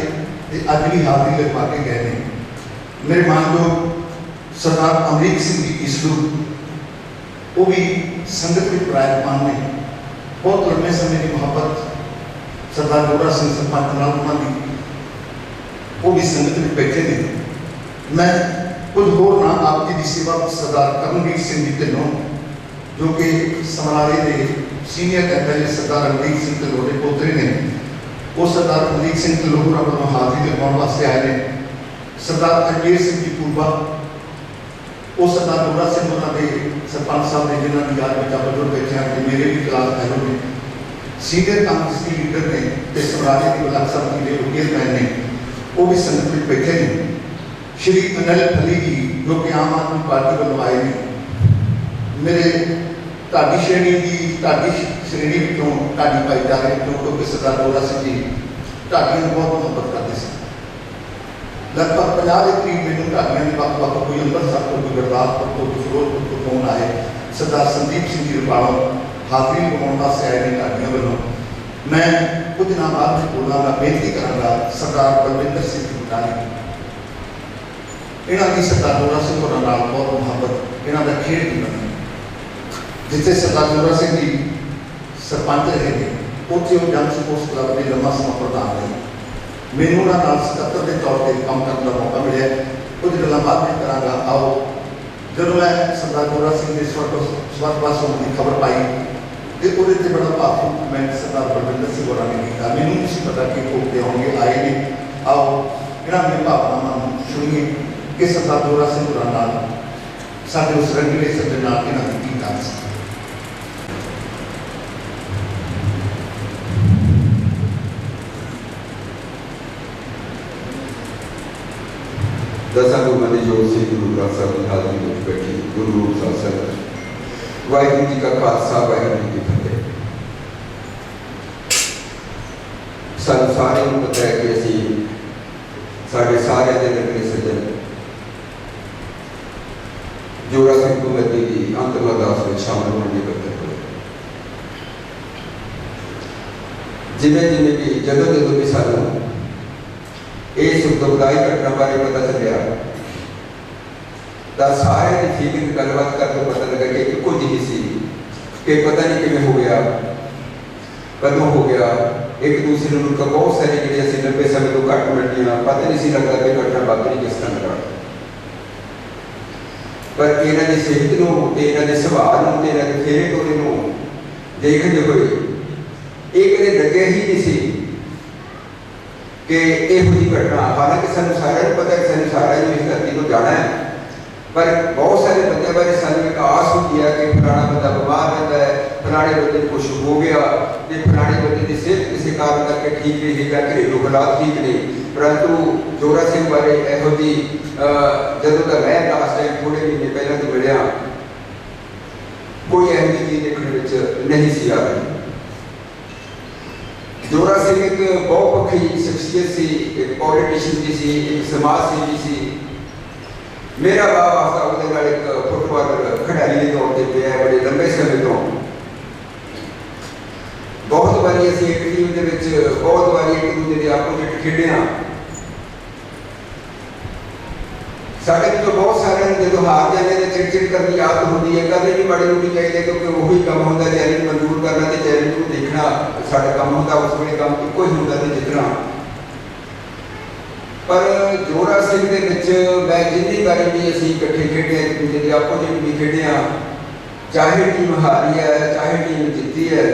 तो अज भी हाजिरी लगवा के गए हैं। मेरे मान लो सरदार अमरीक सिंह जी ईसलू वो भी संगत में प्रायमान ने, बहुत लंबे समय की मोहब्बत सरदार जोरा सिंह सरपंच नाल उन्होंने वो भी संगत में बैठे ने। मैं कुछ होर ना आप जी की सेवा सरदार करमवीर सिंह जी ढिल्लों जो कि समराले के सीनियर MLA सरदार अमरीक सिंह ढिल्लों के पोतरे ने, वो सरदार अमरीक सिंह ढिल्लों वालों हाजिरी लगवाने वास्ते आए हैं। सरदार अजमेर सिंह जी पूर्वा वो सरदार जोरा सिंह उन्होंने सरपंच साहब ने जिन्होंने याद में बजुर्ग बैठे हैं, मेरे भी क्लास फैलो ने, सीनियर कांग्रेस के लीडर ने तो समराले की ब्लॉक समिति के चेयरमैन ने, वो भी संगत में बैठे हैं। श्री अनिल फली जी जो कि आम आदमी पार्टी वालों आए हैं। मेरे ढाडी श्रेणी की ढाडी श्रेणी विचों ढाडी भाईचारे विचों क्योंकि सरदार जोरा सिंह जी ढाडियों बहुत मुहब्बत करते थे। लगभग 50 के करीब मैंने ढाडियों के वक्त कोई अंमृतसर को, कोई गुरदासपुर को, कोई फिरोजपुर को फोन आए। सरदार संदीप सिंह जी रुपालों हाजिरी लगवाने वास्ते आए हैं ढाडियों वालों। मैं कुछ ना बाद में बोलांगा, बेनती करांगा सरदार बलविंदर सिंह बटाली, इन्हों की सरदार जोरा सिंह होर नाल बहुत मुहब्बत, इन्हों का खेड भी बनी। जिथे सरदार जोरा सिंह जी सरपंच रहे थे उत्थे वो जन स्पोर्ट्स क्लब के लंबा समा प्रधान रहे। मैनू उन्होंने सकत्तर के तौर पर काम करने का मौका मिले, कुछ गल्लां बाद में करांगा। आओ जब मैं सरदार जोरा सिंह के स्वर्गवास होने की खबर पाई तो वो बड़ा भावुक कमेंट सरदार बलविंदर सिंह होर ने किया। मैनू नहीं पता कि भोगते होंगे आए ने। आओ इन्होंने भावनावां सुनिए कि सरदार जोरा सिंह होर नाल साडे उस रंगीले सज्जन नाल इन्हां दी की गल सी। दसा गुरुओं ने जो श्री गुरु ग्रंथ साहब की हाजिरी में बैठी गुरु रूप साहब संगत, वाहिगुरू जी का खालसा वाहिगुरू जी की फतेह। सानू सारे नूं पता है कि असीं साडे सारे दे नगरे सज्जन जोरा सिंह कमेटी की अंतिम अरदास में शामिल होने की करते हुए जिमें जिमें भी जदों जदों भी सानू ये सुखदाई घटना बारे पता चलिया तो सारे की फीलिंग गलबात करके पता लगा कि एको जी सी कि पता नहीं किमें हो गया कदों हो गया एक दूसरे को बहुत सारी जी असं लंबे समय तो घट मिलनिया पता नहीं सी लगता कि घटना वापरी किस तरह पर इन्हों की सेहत को इन्हों के सुभाव को इन्हों के फेरे टोरे को देखते हुए ये कदे लगे ही नहीं सी कि यहो जी घटना हालांकि सानू सारिਆਂ ਨੂੰ पता है सानू सारिਆਂ ਨੂੰ इस धरती को जाना है पर बहुत सारे बंदे बारे सानू एक आस होती है कि फलाना बंदा बीमार रहता है फलाने बंदे को कुछ हो गया तो फलाने बंदे की सेहत किसी कारण करके ठीक नहीं है घरेलू हालात ठीक नहीं परंतु जोरा सिंह बारे यहो जी जदों का मैं लास्ट टाइम थोड़े महीने पहले तो मिलिया कोई यह चीज देखने नहीं सी आ रही जोरा सिंह एक बहुपक्षी शख्सियत सी एक पॉलिटिशियन भी सी एक समाज सेवी सी मेरा बाप आपका एक फुटबॉल खिडारी के तौर पर पे है बड़े लंबे समय तो बहुत बारी असीं एक टीम के बहुत बारी एक दूसरे के आपोजिट खेडे हाँ साढ़े तो बहुत सारे जो हार जाते हैं चिड़चिड़ करने की आदत होती है कदे भी बड़ी रोटी चाहिए क्योंकि वही काम होता चैलेंज मंजूर करना तो चैलेंज को देखना साढ़ा काम होता उस वे काम एको ही होता तो जितना पर जोरा सिंह के मैं जिन्नी बारी भी असीं इकट्ठे खेडे एक दूसरे के आपोजिट भी खेडे हाँ चाहे टीम हारी है चाहे टीम जीती है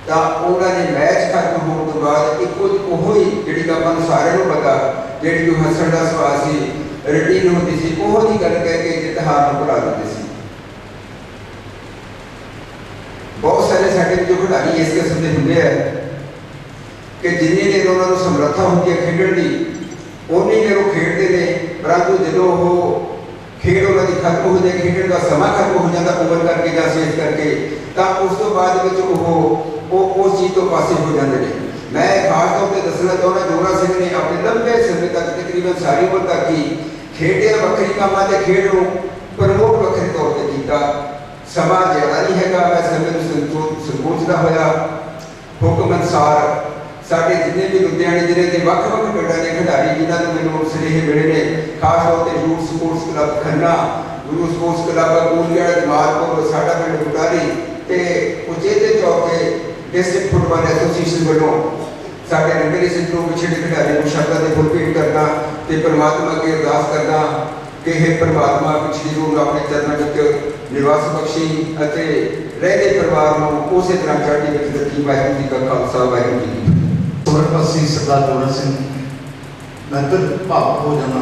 तो उन्होंने मैच खत्म होने तो बाद एको ही जी अपन सारे को पता जी जो हसन का सुभाव से रूटीन होती सी वो जी गल कह के जित हार को भुला देते सी बहुत सारे साडे जो खिडारी इस किस्म के होंगे है कि जिन्नी देर उन्होंने समर्था होती है खेडण की उन्नी देर वो खेडते हैं परंतु जो वो खेड उन्होंने खत्म हो जाए खेडण का समा खत्म हो जाता उमर करके या सेज करके तो उस तो बाद उस चीज़ तो पासे हो जाते हैं मैं खास तौर पर दसना चाहना जोरा सिंह ने अपने लंबे समय तक तकरीबन सारी उम्र तक ही खेडे वक्री कामों के खेड को प्रमोट वक्रे तौर पर किया समा ज़्यादा नहीं है मैं समय को संकोचता होया हुक्म अनुसार साढ़े जिन्हें भी लुधियाने जिले के ਵੱਖ-ਵੱਖ पिंडों के खिडारी जिन्होंने मैंने सुनेहे मिले ने खास तौर पर यूथ स्पोर्ट्स क्लब खन्ना गुरु स्पोर्ट्स क्लब गूलियाड़ा जमालपुर साडा पिंड बुटारी ते उचेते चौक के डिस्ट्रिक्ट फुटबॉल एसोसीएशन वालों साढ़े नगरी सिद्धू पिछड़े खिडारी को शब्दों के फुल भेंट करना तो परमात्मा अगे अरदास करना कि हे परमात्मा पिछली रूह अपने चरणों में निवास बख्शी रहते परिवार को उस तरह चढ़ती विच रखी वाहिगुरू जी का खालसा वाहिगुरू जी की स्वर्गवासी सरदार जोरा सिंह मैं दिल भावुक हो जाना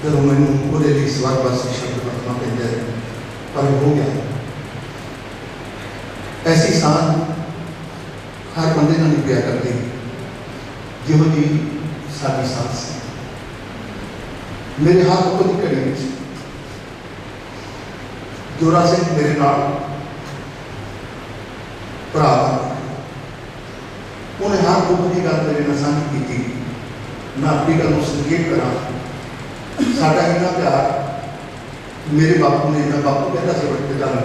जब मैनू वो स्वर्गवासी शब्द वरतना पैंदा है पर हो गया ऐसी शान हर बंदे नहीं पिया करती जिहो जी साडी सांस मेरे हाथ ऊपर की घड़ी में जोरा सिंह मेरे नाल भरा उन्हें हर दुख की गल मेरे नाल साझी की मैं अपनी गल संकेत करा साडा इन्ना प्यार मेरे बापू ने इन्ना बापू कहता से बड़े गल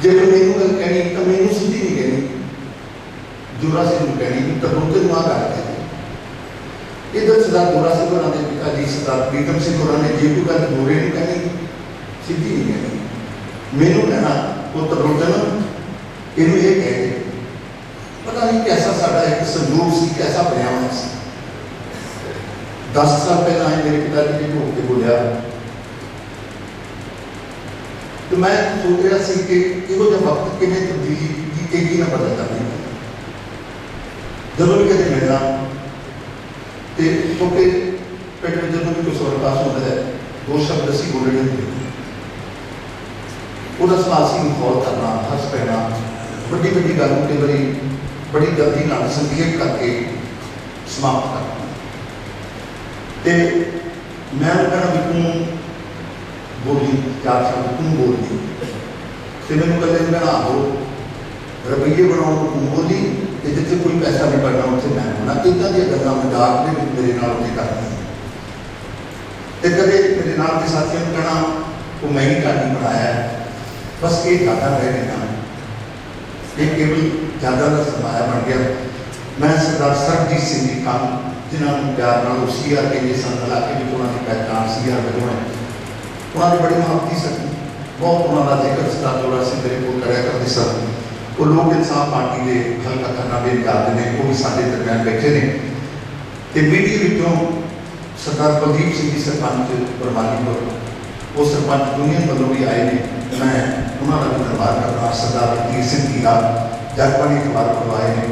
जो मैनू गल कहनी तो मैनू सीधी नहीं कहनी जोरा सिंह कहनी तो दुख मां गल कहनी इधर सरदार जोरा सिंह होरां दे पिता जी सरदार प्रीतम सिंह होरां ने जे कोई गल दोहरे नहीं कहनी सीधी नहीं कहनी मैनू कहना पुत्र रोजन इनू ये कह दे पता नहीं कैसा साडा एक संयोग सी कैसा बनया हुआ सी 10 साल पहला मेरे पिताजी ने ढोल के बोलिया तो मैं सोच रहा सी कि इहो जिहा वक्त किवें तब्दीली की तेजी नाल बदल जाती है जदों भी कदे मिलना तो क्योंकि पिंड में जदों भी कोई स्वर्गवास होता है दो शब्द असीं बोलने होंदे ਉਹਦਾ ਸਮਾਸੀ ਮਾਹੌਲ करना हस पैना ਵੱਡੀ ਵੱਡੀ ਗੱਲ ਨੂੰ ਕਈ ਵਾਰੀ बड़ी जल्दी नाल संक्षेप करके समाप्त करना ते मैं कहना भी तू बोली 4 शब्द तू बोली तो मैंने कहते कहना आहो रवैये बनाओ तू बोली तो जिथे कोई पैसा नहीं बनना उत्थे मैं होना इदा दी गल्लां मजाक ने मेरे नाल उत्थे करनी ते कदे मेरे नाल के साथियों ने कहना वो मैं ही कहानी बनाया है बस ये ज़्यादा रह गया ये केवल ज़्यादा का सरमाया बन गया मैं सरदार सरबजीत सिंह जी काम जिन्होंने प्यार नाल सीआर के सन इलाके में उन्होंने पहचान सीआर वजों उन्होंने बड़ी मोहब्बती सकती बहुत उन्होंने जिक्र सरदार जोरा सिंह मेरे को कराया करते सन। वो लोग इंसाफ पार्टी के हल्का खन्ना बेन करते हैं, वो भी साढ़े दरम्यान बैठे ने। तो मीडिया विचों सरदार कुलदीप सिंह जी सरपंच परमानीपुर, वो सरपंच यूनियन वालों भी आए हैं। मैं उन्होंने भी धन्यवाद करना। सरदार रतनीर सिंह जी का जगबानी अखबार करवाए हैं।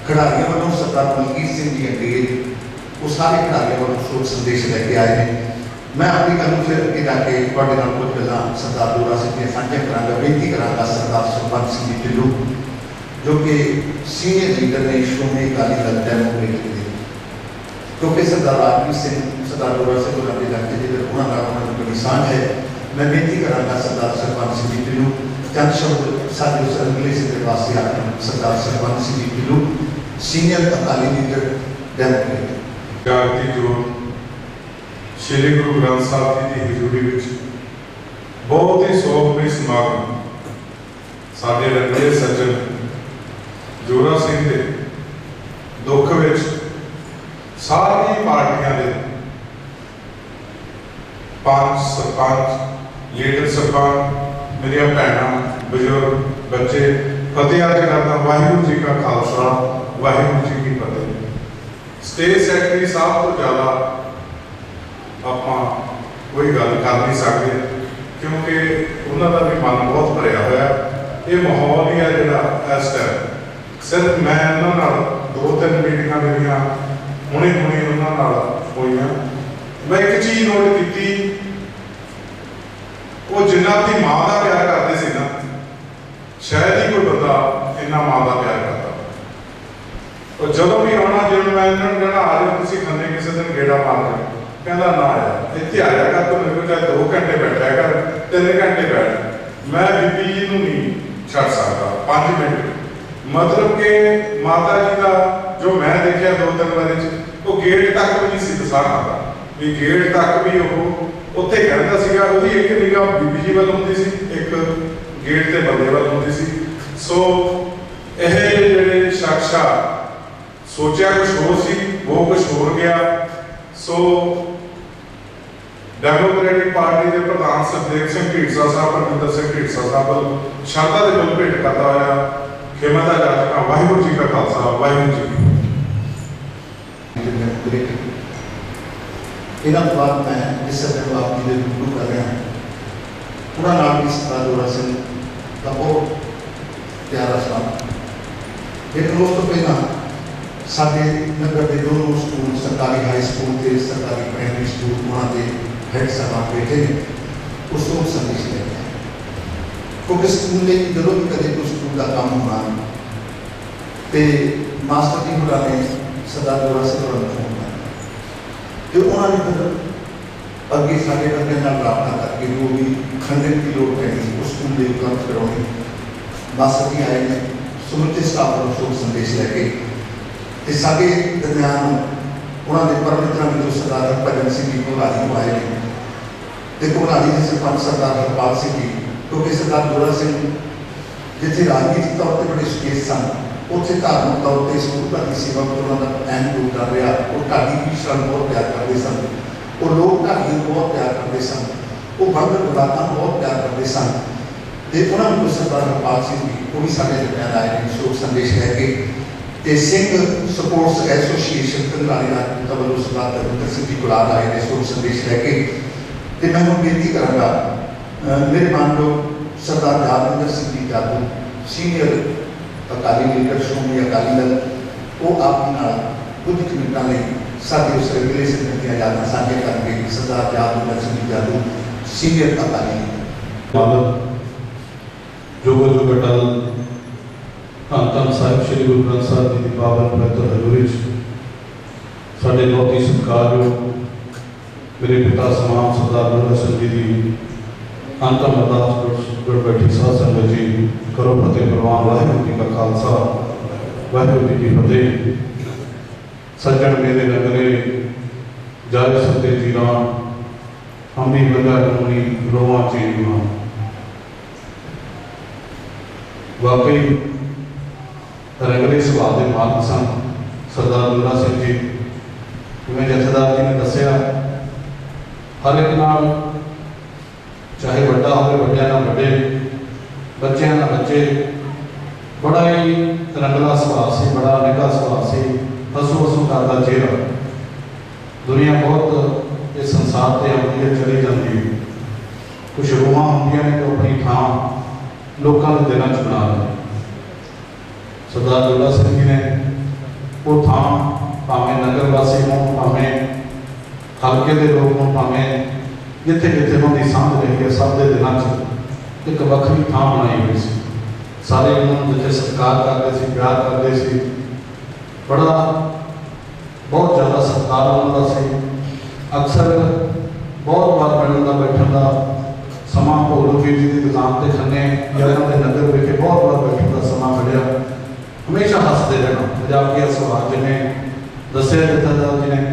खिडारियों वालों सरदार मलकीत सिंह जी अंग्रेज, वो सारे खिडारियों वालों शोक संदेश लैके आए हैं। मैं अपनी गल फिर अगे जाके कुछ गल्लां सरदार जोरा सिंह दी साझा करांगा। बेनती करांगा सरदार सरपंच सिंह जी ढिल्लों, जो कि सीनियर लीडर ने श्रोमणी अकाली दल डेमोक्रेटिक दे, क्योंकि सरदार राजवीर सिंह सरदार जोरा सिंह होरां दे लड़के जिधर उन्होंने बड़ी सांझ है। मैं बेनती करांगा सरदार सरपंच सिंह जी ढिल्लों चंद शब्द साडे उस अगले सिरे वास्ते आखण। Sardar Sarpanch Singh ji Dhillon senior Akali leader democratic. Jagti Jot Shri Guru Granth Sahib जी की हजूरी विच बहुत ही सोहमई समागम साडे रंगे सज्जन जोरा सिंह के दुख विच सारी पार्टियां दे पंच सरपंच लीडर सरपंच मेरिया भैणां बजुर्ग बच्चे फतेह अर्ज करना। वाहिगुरू जी का खालसा वाहिगुरू जी की फतेह। स्टेट सैकटरी साहब तो ज़्यादा ਆਪਾਂ कोई गल कर नहीं सकते, क्योंकि उन्होंने भी मन बहुत भरिया होया। ये माहौल ही है जोड़ा इस टाइम। सिर्फ मैं उन्होंने 2-3 मीटिंगां मेरियां हुणे उन्होंने हुई। मैं एक चीज़ नोट की, वो जिन्ना अपनी माँ का प्यार करते सी ना, शायद ही कोई बंदा इन्ना माँ का प्यार करता। और जदों भी आना जिवें मैं इन्होंने कहना आ जाओ तुसीं खन्ने किसी दिन गेड़ा मार के, कहना ना यार इतने आया कर, तो मेरे को चाहे 2 घंटे बैठा कर 3 घंटे बैठ, मैं बीबी जी नूं नहीं छड़ सकता 5 मिनट। मतलब कि माता जी का जो मैं देखा 2-3 बारी वो गेट तक भी नहीं सी दसा खाता भी गेट तक भी वो उत्थे कहता सीगा। उसकी एक निगाह बीबी जी वाल होंदी सी, एक गेट के बंदे वाल होंदी सी। सो यह जिहड़े शख्स आ सोचा कुछ होर सी, वो कुछ होर गया। सो डेमोक्रेटिक पार्टी के प्रधान सुखदेव सिंह ढींडसा साहब, परमिंदर सिंह ढींडसा साहब शरदा के फुल भेंट करता हुआ खेमा का जाचका। वाहिगुरू जी का खालसा वाहिगुरू जी की। इन्होंने बाद मैं जिस समय आप जी रूबरू कर रहा हूँ, उन्होंने भी सरदार जोरा सिंह का बहुत प्यारा सन। लेकिन उस तो पहला साडे नगर के दोनों स्कूल सरकारी हाई स्कूल के सरकारी प्राइमरी स्कूल वहाँ के हेड साहब बैठे ने, उस संदेश लेते हैं। क्योंकि स्कूल ने जो भी कदे कोई स्कूल का काम होना तो मास्टर जी होना ने सरदार जोरा सिंह होना होना तो उन्होंने फिर अगे साढ़े बंदे रबता करके जो भी खंडन की लोड़ पैनी उस स्कूल के उपलब्ध करवानी। मास्टर जी आए ने समूचे स्टाफ को शोक संदेश लैके साढ़े दरम्यान उन्होंने परमित्रा में जो सरदार हरभजन सिंह जी घोलाली को आए हैं तो घोलाली के सरपंच सरदार हरपाल सिंह जी, क्योंकि सरदार जोरा सिंह जिथे राजनीतिक तौर पर बड़े सुकेश सन, उत्थे धार्मिक तौर पर स्कूल की सेवा में उन्होंने अहम योगदान रहा। वो ढाडी भी शरण बहुत प्यार करते सन, वो लोग ढाडी बहुत प्यार करते सन, वो बंदर गुलाबां बहुत प्यार करते सन। तो उन्होंने सरदार हरपाल सिंह जी वो भी साढ़े दरम्यान आए हैं शोक संदेश लैके। तो सिंह सपोर्ट्स एसोसीएशन कंधाली वालों सरदार दविंदर सिंह जी गुलाब आए हैं शोक संदेश लैके। तो मैं हूँ बेनती करांगा मेरे मान लो सरदार यादविंदर सिंह जी जादू सीनियर अकाली लीडर श्रोमणी अकाली दल, वो आपके कुछ मिनटों में साढ़े उस अगले सिद्ध की यादां साझे करके सरदार यादविंदर सिंह जी जादू सीनियर अकाली जोगो जो गटल धन धन साहिब श्री गुरु ग्रंथ साहिब जी की पावन पवित्र हजूरी साढ़े बहुत ही सत्कारयोग मेरे पिता समान सरदार जोरा सिंह जी की अंतम अरदास पर बैठी साध संगत जी करो फतेह प्रवान। वाहिगुरू जी का खालसा वाहिगुरू जी की फतेह। सज्जन मेरे नगरे जाय सत्य जीरा हम भी बंदा रमणी रोवा चीमा। वाकई रंगले सुभाव के मालक सन सरदार जोरा सिंह जी। जिवें जथेदार जी ने दसिया हर एक नाल चाहे बड़ा हो बड़िया ना बड़े, बच्चों ना बच्चे, बड़ा ही रंगला सुभाव से, बड़ा निघा सुभाव से, हसू हसू करता चेहरा। दुनिया बहुत इस संसार से आती है चली जाती है, कुछ रूहां होंदियां ने तो अपनी थां लोगों के दिलों च बना लें। सरदार जोधा सिंह जी ने वो थां भावें नगर वासी हों, भावें हल्के के लोग हों, भावें जिथे जिथे उन्होंने सांभ रही है, सब के दिलों च एक वक्री थां बनाई हुई सी। सारे उन्होंने जिथे सत्कार करते सी, प्यार करते सी, बड़ा बहुत ज़्यादा सत्कार उन्होंने सी। अक्सर बहुत बार मिलने का बैठने का समा भोलू वीर जी की दुकान पर खन्ने या उन्होंने नगर विखे बहुत बार बैठने का समा मिले। हमेशा हसते रहना, मजाकिया सुभाव जिन्हें दसिया दिता जिन्हें।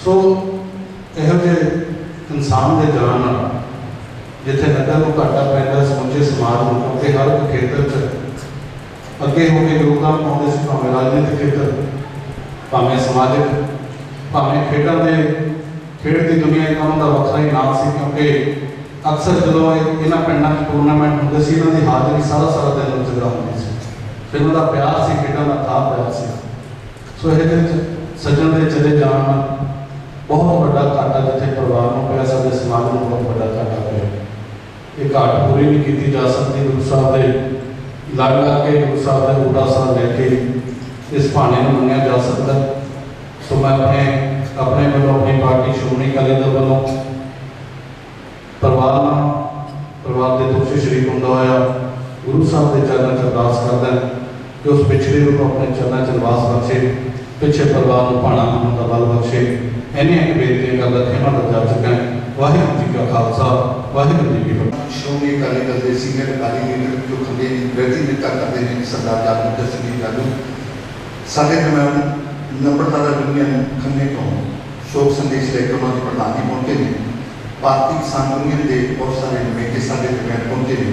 सो यहो जे इंसान के जान जिथे नगर को घाटा पैदा समूचे समाज में, क्योंकि हर एक खेतर च अगे होकर योगदान पाते थे, भावें राजनीतिक खेतर, भावें समाजिक, भावें खेडों के खेड की दुनिया का उन्होंने वखरा ही नाम से। क्योंकि अक्सर जो इन्होंने पिंडों में टूरनामेंट होंगे सी, इन्हों की हाजरी सारा सारा दिन जगह होती सी, फिर उनका प्यार से खेडों का था प्यार से। सो ये सज्जन के चले जान बहुत बड़ा घाटा जिथे परिवार को पाया, सारे समाज में बहुत बड़ा घाटा पाया। ये घाट पूरी नहीं की जा सकती। गुरु साहब के लग लग के, गुरु साहब के बूढ़ा साहब लेके इस भाने को मनिया जा सकता। सो मैं अपने वालों, अपनी पार्टी श्रोमणी अकाली दल वालों परिवार के दुख शरीक होंदा होया गुरु साहब के चरणों च अरदास करदा कि उस पिछड़े रूप अपने चरणों च निवास बख्शे, पिछे परिवार को भाणा मनण दा बल बख्शे। इन्हीं बेनतियां कर रखे मैं जा चुका है। वाहिगुरू जी का खालसा, वाहिगुरू जी की फतेह। श्रोमणी अकाली दल के सीनियर अकाली लीडर जो खंडे प्रतिनिधित्व करते हैं सरदार जागरूक सिंह जी जादू, साढ़े दरम्यान नंबरदारा यूनियन खन्ने तो शोक संदेश लेकर उन्होंने प्रधान जी पहुंचे ने। भारतीय किसान यूनियन के बहुत सारे नुमाइंदे साढ़े दरम्यान पहुंचे ने।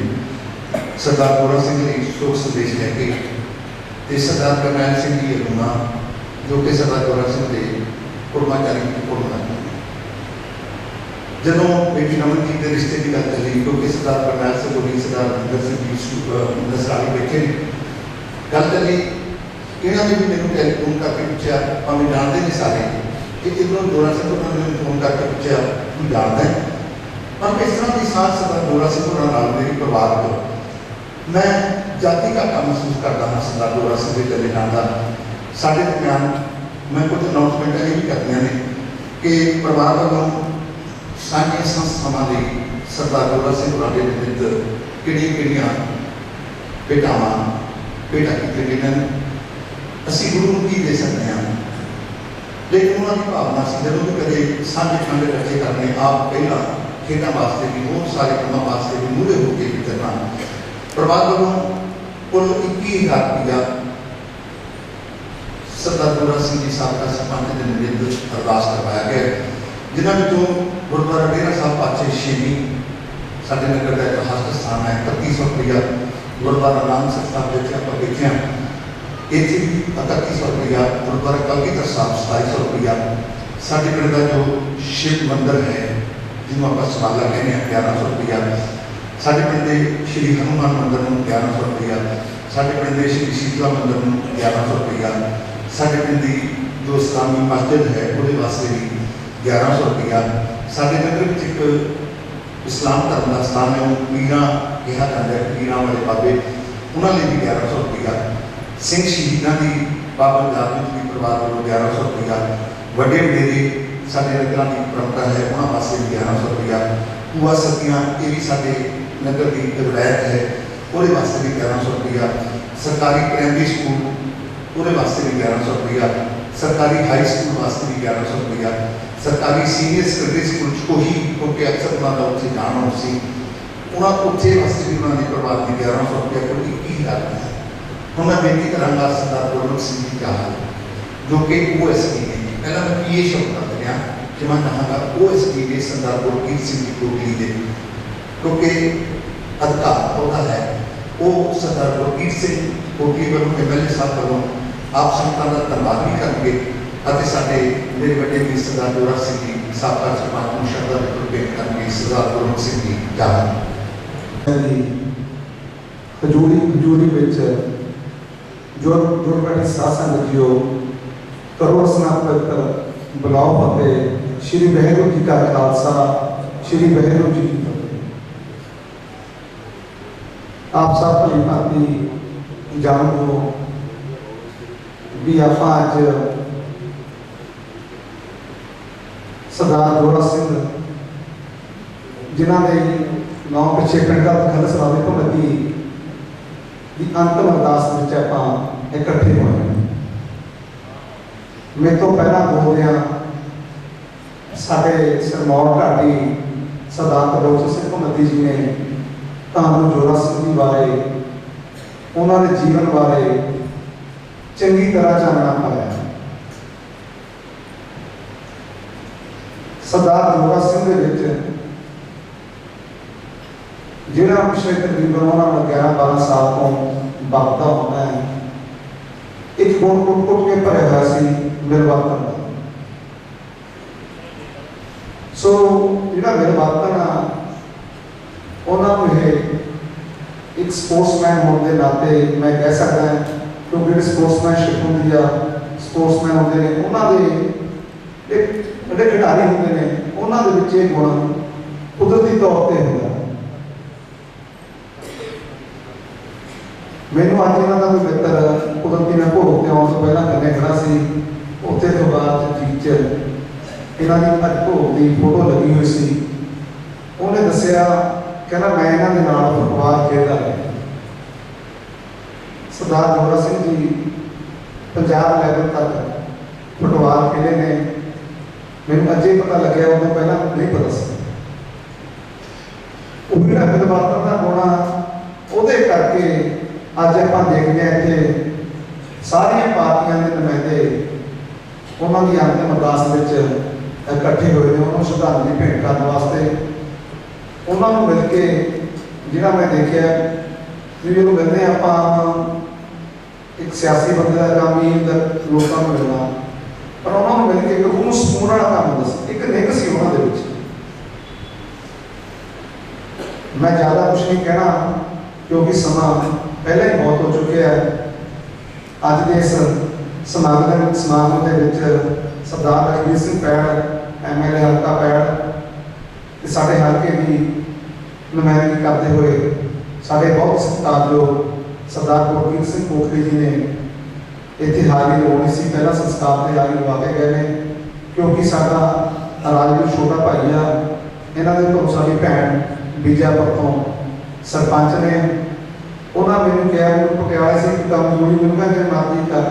सरदार गोरा सिंह ने शोक संदेश लेके सरदार करनैल सिंह जी अरुणा जो कि सरदार गोरा सिंह के कुर्माचारी कुर्मा जदों बेटी नमन जी के रिश्ते की गल चली, क्योंकि सरदार करनैल सिंह बोली सरदार रविंदर सिंह जी नसराली बैठे ने, गल चली। इन्होंने भी मैंने टैलीफोन करके पूछा, भावें जानते नहीं सारे कि इधरों गोरा सिंह उन्होंने फोन करके पूछा तू जानता है, पर इस तरह की साथ सरदार गोरा सिंह नाल मेरी परिवार को मैं जाति घाटा महसूस करता हाँ। सरदार गोरा सिंह के चले जाने का साढ़े दरम्यान मैं कुछ अनाउंसमेंट ये भी करदियां ने कि परिवार वालों साझी संस्थावां लई सरदार गोरा सिंह होरां दे विरुद्ध किहड़ियां भेटावां भेटा कीतियां गईयां ने, असीं गुरु नूं की दे सकते हैं। लेकिन उन्होंने भावना से जदों भी कदे साझे खाने इकट्ठे करने आप पहला खेलों वास्ते भी बहुत सारे कामों वास्ते भी मूहरे होकर भी करना। परिवार वालों कुल 21,000 रुपया सरदार गोरा सिंह जी साहब का सरपंच के विरुद्ध अरदास करवाया गया, जिन्होंने गुरुद्वारा डेरा साहब पातशाही छेवीं साढ़े नगर का इतिहासक स्थान है। 3100 रुपया गुरुद्वारा नानक साहब जिथे आप देखिया, इतने भी 3100 रुपया गुरुद्वारा कलगीधर साहब 2700 रुपया। साढ़े पिंड का जो शिव मंदिर है जिन्होंने आप समाला कहने 1100 रुपया। साढ़े पिंड के श्री हनुमान मंदिर में 1100 रुपया। साढ़े पिंड के श्री शीतला मंदिर में 1100 रुपया। साढ़े पिंड की जो इस्लामी मस्जिद है वो वास्ते भी 1100 रुपया। साढ़े नगर में एक इस्लाम धर्म का स्थान है, वो पीर कहा जाता है, पीर वाले बाबे उन्होंने भी 1100 रुपया। सिंह शहीदों की बाबा जागरूक की परिवार वालों 1100 रुपया। वड्डे वडेरे साढ़े नगर की परंपरा है उन्होंने वास्ते भी 1100 रुपया। भूआ सतियाँ ये भी साढ़े नगर की रिवायत है वो वास्ते भी 1100 रुपया। सरकारी प्राइमरी स्कूल वो वास्ते भी 1100 रुपया। सरकारी हाई स्कूल वास्ते भी 1100 रुपया। सरकारी सीनियर सैकेंडरी स्कूल को ही क्योंकि अक्सर उन्होंने उत्थे जाना सी उन्होंने उत्थे वास्ते भी उन्होंने परिवार की 1100 रुपया को 21,000 रुपया। हम मैं बेनती कराँगा सरदार गुरमुख सिंह जी का जो कि OSD ने, पहला मैं PA शब्द कर दिया कि मैं कहांगा OSD ने सरदार गुरकीरत सिंह जी कोटली दे, क्योंकि अधिकार होता है वो सरदार गुरकीरत सिंह कोटली वालों MLA साहब वालों आप संगतां दा धन्नवाद भी करेंगे। साडे मेरे बड़े वीर सरदार गोरा सिंह जी ਸਾਬਕਾ ਸਰਪੰਚ ਨੂੰ ਸ਼ਰਧਾ ਦੇ ਭੇਟ ਕਰਕੇ ਸਰਦਾਰ ਗੁਰਮੁਖ ਸਿੰਘ ਜੀ ਜਾਣ ਦੀ ਹਜ਼ੂਰੀ ਵਿੱਚ ਜੋ ਬੜੀ ਸਾਸੰਗ ਜੀਓ ਕਰੋ ਸਨਾਤਕ ਬੁਲਾਓ ਅਤੇ ਸ਼੍ਰੀ ਵਾਹਿਗੁਰੂ ਜੀ ਕਾ ਖਾਲਸਾ ਸ਼੍ਰੀ ਵਾਹਿਗੁਰੂ ਜੀ ਕੀ ਫਤਿਹ। ਆਪ ਸਭ ਭਲੀ ਭਾਂਤੀ ਜਾਣਦੇ ਹੋ ਵੀ ਆਪਾਂ ਅੱਜ ਸਰਦਾਰ ਜੋਰਾ ਸਿੰਘ ਜਿਨ੍ਹਾਂ ਦੇ ਨੌਂ ਪਿੱਛੇ ਪਿੰਡ ਦਾ ਖਲਸ ਰਾਵੇ ਭਗਤੀ ਦੀ ਅੰਤਮ ਅਰਦਾਸ ਵਿੱਚ ਆਪਾਂ ਇਕੱਠੇ ਹੋਏ ਹਾਂ। ਮੇਰੇ ਤੋਂ ਪਹਿਲਾਂ ਬੋਲਦਿਆਂ ਸਾਡੇ ਸਰਮੌਰ ਢਾਡੀ ਸਰਦਾਰ ਤਰਲੋਚਨ ਸਿੰਘ ਭਗਤੀ ਜੀ ਨੇ ਤੁਹਾਨੂੰ ਜੋਰਾ ਸਿੰਘ ਜੀ ਬਾਰੇ ਉਹਨਾਂ ਦੇ ਜੀਵਨ ਬਾਰੇ ਚੰਗੀ ਤਰ੍ਹਾਂ ਜਾਣਨਾ ਪਾਇਆ। ਸਰਦਾਰ ਜੋਰਾ ਸਿੰਘ ਦੇ ਵਿੱਚ ਜਿਹੜਾ ਪਿਛਲੇ ਤਕਰੀਬਨ ਉਹਨਾਂ ਨੂੰ 11-12 ਸਾਲ ਤੋਂ ਵਕਤਾ ਹੁੰਦਾ ਹੈ, ਇੱਕ ਗੁਣ ਕੁੱਟ ਕੇ ਭਰਿਆ ਹੋਇਆ ਸੀ ਮਿਲਵਰਤਨ ਦਾ। ਸੋ ਜਿਹੜਾ ਮਿਲਵਰਤਨ ਆ ਉਹਨਾਂ ਨੂੰ ਇਹ ਇੱਕ ਸਪੋਰਟਸਮੈਨ ਹੋਣ ਦੇ ਨਾਤੇ ਮੈਂ ਕਹਿ ਸਕਦਾ ਕਿਉਂਕਿ ਜਿਹੜੀ ਸਪੋਰਟਸਮੈਨਸ਼ਿਪ ਹੁੰਦੀ ਆ, ਸਪੋਰਟਸਮੈਨ ਹੁੰਦੇ ਨੇ ਉਹਨਾਂ ਦੇ ਇੱਕ ਜਿਹੜੇ ਖਿਡਾਰੀ ਹੁੰਦੇ ਨੇ ਉਹਨਾਂ ਦੇ ਵਿੱਚ ਇਹ ਗੁਣ ਕੁਦਰਤੀ ਤੌਰ ਤੇ ਹੁੰਦਾ। ਮੈਨੂੰ ਅੱਜ ਇਹਨਾਂ ਦਾ ਕੋਈ ਮਿੱਤਰ ਕੁਦਰਤੀ ਨਾਲ ਭੋਗ ਤੇ ਆਉਣ ਤੋਂ ਪਹਿਲਾਂ ਕੰਨੇ ਖੜਾ ਸੀ, ਉੱਥੇ ਤੋਂ ਬਾਅਦ ਟੀਚਰ ਇਹਨਾਂ ਦੀ ਅੱਜ ਭੋਗ ਦੀ ਫੋਟੋ ਲੱਗੀ ਹੋਈ ਸੀ। ਉਹਨੇ ਦੱਸਿਆ ਕਹਿੰਦਾ ਮੈਂ ਇਹਨਾਂ ਦੇ ਨਾਲ ਫੁੱਟਬਾਲ ਖੇਡਦਾ ਰਿਹਾ। ਸਰਦਾਰ ਜੋਰਾ ਸਿੰਘ ਜੀ ਪੰਜਾਬ ਲੈਵਲ ਤੱਕ ਫੁੱਟਬਾਲ ਖੇਡੇ ਨੇ। ਮੈਨੂੰ ਅੱਜੇ ਪਤਾ ਲੱਗਿਆ, ਉਦੋਂ ਪਹਿਲਾਂ ਨਹੀਂ ਪਤਾ ਸੀ। ਉਹ ਜਿਹੜਾ ਮਿਲਵਰਤਨ ਦਾ ਗੁਣ ਉਹਦੇ ਕਰਕੇ ਅੱਜ ਆਪਾਂ ਦੇਖਦੇ ਹਾਂ ਕਿ ਸਾਰੀਆਂ ਪਾਰਟੀਆਂ ਦੇ ਨੁਮਾਇੰਦੇ ਉਹਨਾਂ ਦੀ ਅੰਤਿਮ ਅਰਦਾਸ ਵਿੱਚ ਇਕੱਠੇ ਹੋਏ ਨੇ, ਉਹਨਾਂ ਨੂੰ ਸ਼ਰਧਾਂਜਲੀ ਭੇਂਟ ਕਰਨ ਵਾਸਤੇ। ਉਹਨਾਂ ਨੂੰ ਮਿਲ ਕੇ ਜਿਹੜਾ ਮੈਂ ਦੇਖਿਆ ਵੀ ਜਦੋਂ ਮਿਲਦੇ ਆਪਾਂ ਇੱਕ ਸਿਆਸੀ ਬੰਦੇ ਦਾ ਕੰਮ ਹੀ ਹੁੰਦਾ ਲੋਕਾਂ ਨੂੰ ਮਿਲਣਾ, ਪਰ ਉਹਨਾਂ ਨੂੰ ਮਿਲ ਕੇ ਇੱਕ ਰੂਹ ਨੂੰ ਸਕੂਨ ਵਾਲਾ ਕੰਮ ਹੁੰਦਾ ਸੀ, ਇੱਕ ਨਿੱਘ ਸੀ ਉਹਨਾਂ ਦੇ ਵਿੱਚ। ਮੈਂ ਜ਼ਿਆਦਾ ਕੁਛ ਨਹੀਂ ਕਹਿਣਾ ਕਿਉਂਕਿ ਸਮਾਂ ਪਹਿਲਾਂ ਹੀ ਬਹੁਤ ਹੋ ਚੁੱਕਿਆ ਹੈ। ਅੱਜ ਦੇ ਇਸ ਸਮਾਗਮ ਦੇ ਵਿੱਚ ਸਰਦਾਰ ਲਖਬੀਰ ਸਿੰਘ ਪੈੜ MLA ਹਲਕਾ ਪੈੜ ਤੇ ਸਾਡੇ ਹਲਕੇ ਦੀ ਨੁਮਾਇੰਦਗੀ ਕਰਦੇ ਹੋਏ ਸਾਡੇ ਬਹੁਤ ਸਤਿਕਾਰਯੋਗ ਸਰਦਾਰ ਗੁਰਪ੍ਰੀਤ ਸਿੰਘ ਕੋਖਲੀ ਜੀ ਨੇ ਇੱਥੇ ਹਾਜ਼ਰੀ ਲਵਾਉਣੀ ਸੀ। ਪਹਿਲਾਂ ਸੰਸਕਾਰ ਤੇ ਹਾਜ਼ਰੀ ਲਵਾ ਕੇ ਗਏ ਨੇ ਕਿਉਂਕਿ ਸਾਡਾ ਰਾਜਵੀਰ ਛੋਟਾ ਭਾਈ ਆ, ਇਹਨਾਂ ਦੇ ਤੋਂ ਸਾਡੀ ਭੈਣ ਬੀਜਾਪੁਰ ਤੋਂ ਸਰਪੰਚ ਨੇ। ਉਹਨਾਂ ਮੈਨੂੰ ਕਿਹਾ ਮੈਨੂੰ ਪਟਿਆਲੇ ਸੀ ਕਿ ਕੰਮ ਜੋੜੀ ਮੈਨੂੰ ਕਹਿੰਦੇ ਮਾਰਦੀ ਕਰ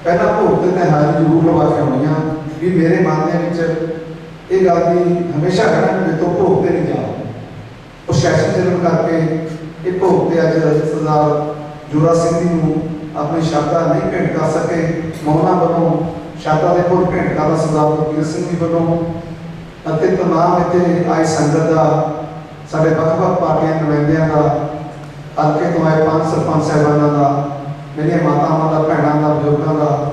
ਪਹਿਲਾਂ ਭੋਗ ਤੇ ਹਾਜ਼ਰੀ ਜ਼ਰੂਰ ਲਵਾ ਕੇ ਆਉਣੀ ਆ ਵੀ ਮੇਰੇ ਮਨ ਦੇ ਵਿੱਚ ਇਹ ਗੱਲ ਦੀ ਹਮੇਸ਼ਾ ਰਹਿਣਾ ਮੇਰੇ ਤੋਂ ਭੋਗ ਤੇ ਨਹੀਂ ਜਾਓ। ਉਹ ਸੈਸ਼ਨ ਚੱਲਣ ਕਰਕੇ ਇਹ ਭੋਗ ਤੇ ਅੱਜ ਸਰਦਾਰ ਜੋਰਾ ਸਿੰਘ ਜੀ ਨੂੰ ਆਪਣੀ ਸ਼ਰਧਾ ਨਹੀਂ ਭੇਂਟ ਕਰ ਸਕੇ। ਮੌਨਾ ਵੱਲੋਂ ਸ਼ਰਧਾ ਦੇ ਫੁੱਲ ਭੇਂਟ ਕਰਦਾ ਸਰਦਾਰ ਗੁਰਪ੍ਰੀਤ ਸਿੰਘ ਜੀ ਵੱਲੋਂ ਅਤੇ ਤਮਾਮ ਇੱਥੇ ਆਈ ਸੰਗਤ ਦਾ, ਸਾਡੇ ਵੱਖ-ਵੱਖ ਪਾਰਟੀਆਂ ਨੁਮਾਇੰਦਿਆਂ ਦਾ, ਹਲਕੇ ਤੋਂ ਆਏ 5 ਸਰਪੰਚ ਸਾਹਿਬਾਨਾਂ ਦਾ, ਮੇਰੀਆਂ ਮਾਤਾਵਾਂ ਦਾ, ਭੈਣਾਂ ਦਾ, ਬਜ਼ੁਰਗਾਂ ਦਾ,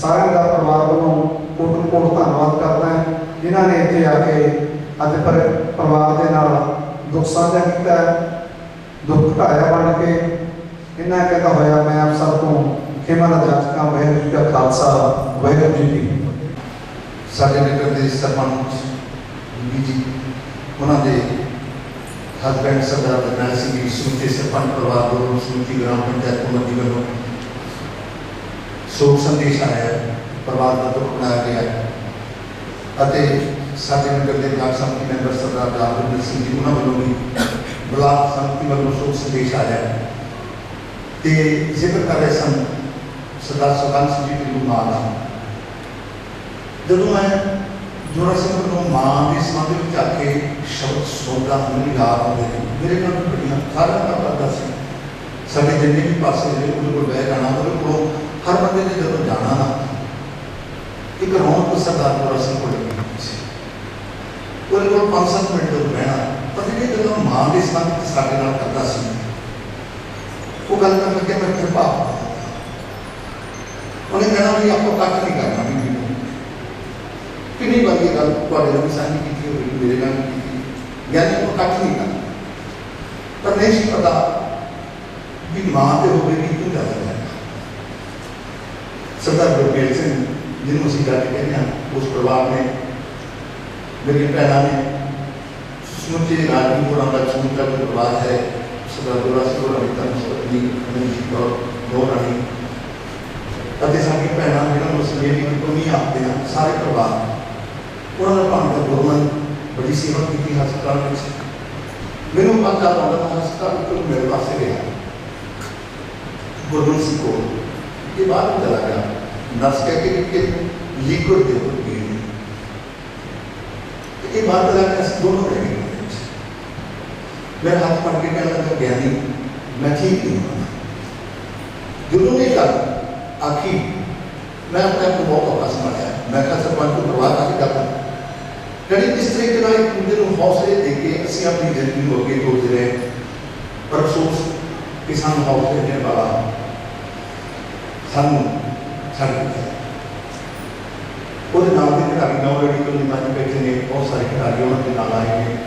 ਸਾਰਿਆਂ ਦਾ ਪਰਿਵਾਰ ਵੱਲੋਂ ਕੋਟ-ਕੋਟ ਧੰਨਵਾਦ ਕਰਦਾ ਹੈ ਜਿਨ੍ਹਾਂ ਨੇ ਇੱਥੇ ਆ ਕੇ ਅੱਜ ਪਰਿਵਾਰ ਦੇ ਨਾਲ ਦੁੱਖ ਸਾਂਝਾ ਕੀਤਾ, ਦੁੱਖ ਘਟਾਇਆ ਬਣ ਕੇ। ਇਹਨਾਂ ਕਹਿੰਦਾ ਹੋਇਆ ਮੈਂ ਆਪ ਸਭ ਤੋਂ ਖਿਮਾ ਦਾ ਜਾਚਕਾਂ। ਵਾਹਿਗੁਰੂ ਜੀ ਦਾ ਖਾਲਸਾ, ਵਾਹਿਗੁਰੂ ਜੀ ਕੀ ਫਤਿਹ। ਸਾਡੇ ਨਗਰ ਦੇ ਸਰਪੰਚ ਜੀ ਉਹਨਾਂ ਦੇ ਹਸਬੈਂਡ ਸਰਦਾਰ ਬਲਰਾਜ ਸਿੰਘ ਜੀ ਸਮੁੱਚੇ ਸਰਪੰਚ ਪਰਿਵਾਰ ਵੱਲੋਂ ਸਮੁੱਚੀ ਗ੍ਰਾਮ ਪੰਚਾਇਤ ਕਮੇਟੀ ਵੱਲੋਂ ਸੋਗ ਸੰਦੇਸ਼ ਆਇਆ ਹੈ, ਪਰਿਵਾਰ ਦਾ ਦੁੱਖ ਬਣਾਇਆ ਗਿਆ ਹੈ ਅਤੇ ਸਾਡੇ ਨਗਰ ਦੇ ਬਲਾਕ ਸੰਮਤੀ ਮੈਂਬਰ ਸਰਦਾਰ ਰਾਜਵਿੰਦਰ ਸਿੰਘ ਜੀ ਉਹਨਾਂ ਵੱਲੋਂ ਵੀ ਬਲਾਕ ਸੰਮਤੀ ਵੱਲੋਂ ਸੋਗ ਸੰਦੇਸ਼ ਆਇਆ ਹੈ ਤੇ ਜ਼ਿਕਰ ਕਰ ਰਹੇ ਸਨ ਸਰਦਾਰ ਸੁਖਵੰਤ ਸਿੰਘ ਜੀ ਦੀ ਮਾਂ ਦਾ। ਜਦੋਂ ਮੈਂ ਜੋਰਾ ਸਿੰਘ ਨੂੰ ਮਾਂ ਦੇ ਸੰਬੰਧ ਵਿੱਚ ਆ ਕੇ ਸ਼ਬਦ ਸੁਣਦਾ ਮੈਨੂੰ ਯਾਦ ਆਉਂਦੇ ਨੇ। ਮੇਰੇ ਨਾਲ ਬੜੀਆਂ ਸਾਰਿਆਂ ਦਾ ਪਤਾ ਸੀ, ਸਾਡੇ ਜਿੰਨੇ ਵੀ ਪਾਸੇ ਜਿਹੜੇ ਉਹਦੇ ਕੋਲ ਬਹਿ ਜਾਣਾ, ਉਹਦੇ ਕੋਲੋਂ ਹਰ ਬੰਦੇ ਨੇ ਜਦੋਂ ਜਾਣਾ ਨਾ ਇੱਕ ਰੌਣਕ ਸਰਦਾਰ ਜੋਰਾ ਸਿੰਘ ਕੋਲ ਲੱਗੀ ਸੀ। ਉਹਦੇ ਕੋਲ 5-7 ਮਿੰਟ ਜਦੋਂ ਬਹਿਣਾ, ਪਰ ਜਿਹੜੀ ਜਦੋਂ ਮਾਂ ਦੇ ਸੰਬੰਧ ਵਿੱਚ ਸਾਡੇ ਨਾਲ ਕਰਦਾ ਸੀ ਉਹ ਗੱਲ ਕਰਨ ਲੱਗਿਆ ਮੈਂ ਫਿਰ ਭਾਵ ਉਹਨੇ ਕਹਿਣਾ ਵੀ ਆਪਾਂ ਕੱਟ ਨਹੀਂ ਕਰਨਾ ਵੀ ਕਿੰਨੀ ਵਾਰੀ ਇਹ ਗੱਲ ਤੁਹਾਡੇ ਨਾਲ ਵੀ ਸਾਂਝੀ नहीं सी पता भी मां तो होगी क्यों जाता है। सरदार गुरमेल सिंह जिन्होंने असीं जाके कहते हैं उस परिवार ने मेरी भैन ने समुचे राजनीति होना का समूचा जो परिवार है सरदार गोरा सिंह और अमिता पत्नी अमनजीत कौर नौ रानी ਅਤੇ ਸਾਡੀ ਭੈਣਾਂ ਜਿਹਨਾਂ ਨੂੰ ਸਮੇਂ ਦੀ ਕਮੀ ਆਖਦੇ ਹਨ ਸਾਰੇ ਪਰਿਵਾਰ ਉਹਨਾਂ ਦਾ ਭਾਵੇਂ ਗੁਰਮਨ ਬੜੀ ਸੇਵਾ ਕੀਤੀ ਹਸਪਤਾਲ ਵਿੱਚ। ਮੈਨੂੰ ਪਤਾ ਲੱਗਦਾ ਹਸਪਤਾਲ ਤੋਂ ਮੇਰੇ ਪਾਸੇ ਗਿਆ ਗੁਰਮਨ ਸਿੰਘ ਕੋਲ ਇਹ ਬਾਤ ਪਤਾ ਲੱਗਾ ਨਰਸ ਕਹਿ ਕੇ ਕਿ ਲਿਕਵਿਡ ਦੇ ਉੱਪਰ ਪੀ ਇਹ ਬਾਤ ਪਤਾ ਲੱਗਾ ਅਸੀਂ ਦੋਨੋਂ ਰਹਿ ਗਏ। मेरा हाथ पकड़ के कहने लगा ज्ञानी मैं ठीक नहीं हूँ। दोनों ने कहा आखिर मैं अपने आप को बहुत औखा समझा मैं कहा सरपंच को परवाह काफी करता कड़ी इस तरीके का एक मुद्दे को हौसले देके असं अपनी जिंदगी को अगे तोड़ते रहे पर अफसोस किसान हौसले देने वाला सानू छड़ दिया। ਉਹਦੇ ਨਾਲ ਦੇ ਖਿਡਾਰੀ ਨੌ ਲੜੀ ਤੋਂ ਨਿਮਾਨੀ ਬੈਠੇ ਨੇ ਬਹੁਤ ਸਾਰੇ ਖਿਡਾਰੀ ਉਹਨਾਂ ਦੇ ਨਾਲ ਆਏ ਨੇ।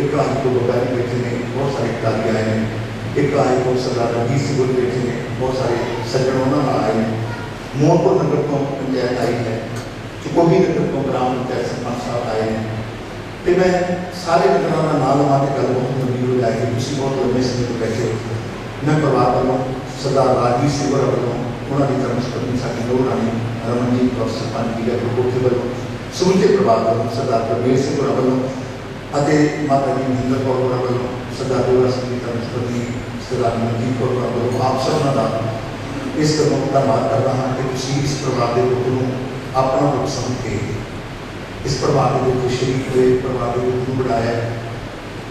एक आज को बगारी बैठे ने बहुत सारे खिलाड़ी आए हैं। एक आए को सरदार रंजीत सिंह बैठे ने बहुत सारे सज्जन उन्होंने आए हैं। मोहनपुर नगर को पंचायत आई है चुकोही नगर को ग्राम पंचायत सरपंच साहब आए हैं। तो मैं सारे नगरों का नाम लगा के गल बहुत लंबी हो जाएगी तुम बहुत लंबे समय तो बैठे हो। मैं परिवार वालों सरदार राजवीर सिंह वालों उन्होंने धर्मपत्नी साड़ी दो रानी रमनजीत कौर सरपंच की कोठे वालों समूचे परिवार वालों सरदार गुरमेल सिंह वालों ਅਤੇ ਮਾਤਾ ਜੀ ਮਹਿੰਦਰ ਕੌਰ ਹੋਰਾਂ ਵੱਲੋਂ ਸਰਦਾਰ ਗੋਰਾ ਸਿੰਘ ਦੀ ਧਰਮਪਤਨੀ ਸਰਦਾਰ ਮਨਜੀਤ ਕੌਰ ਹੋਰਾਂ ਵੱਲੋਂ ਆਪ ਸਭਨਾਂ ਦਾ ਇਸ ਗੱਲੋਂ ਧੰਨਵਾਦ ਕਰਦਾ ਹਾਂ ਕਿ ਤੁਸੀਂ ਇਸ ਪਰਿਵਾਰ ਦੇ ਲੋਕ ਨੂੰ ਆਪਣਾ ਦੁੱਖ ਸਮਝ ਕੇ ਇਸ ਪਰਿਵਾਰ ਦੇ ਵਿੱਚ ਸ਼ਰੀਕ ਹੋਏ ਪਰਿਵਾਰ ਦੇ ਲੋਕ ਨੂੰ ਬਣਾਇਆ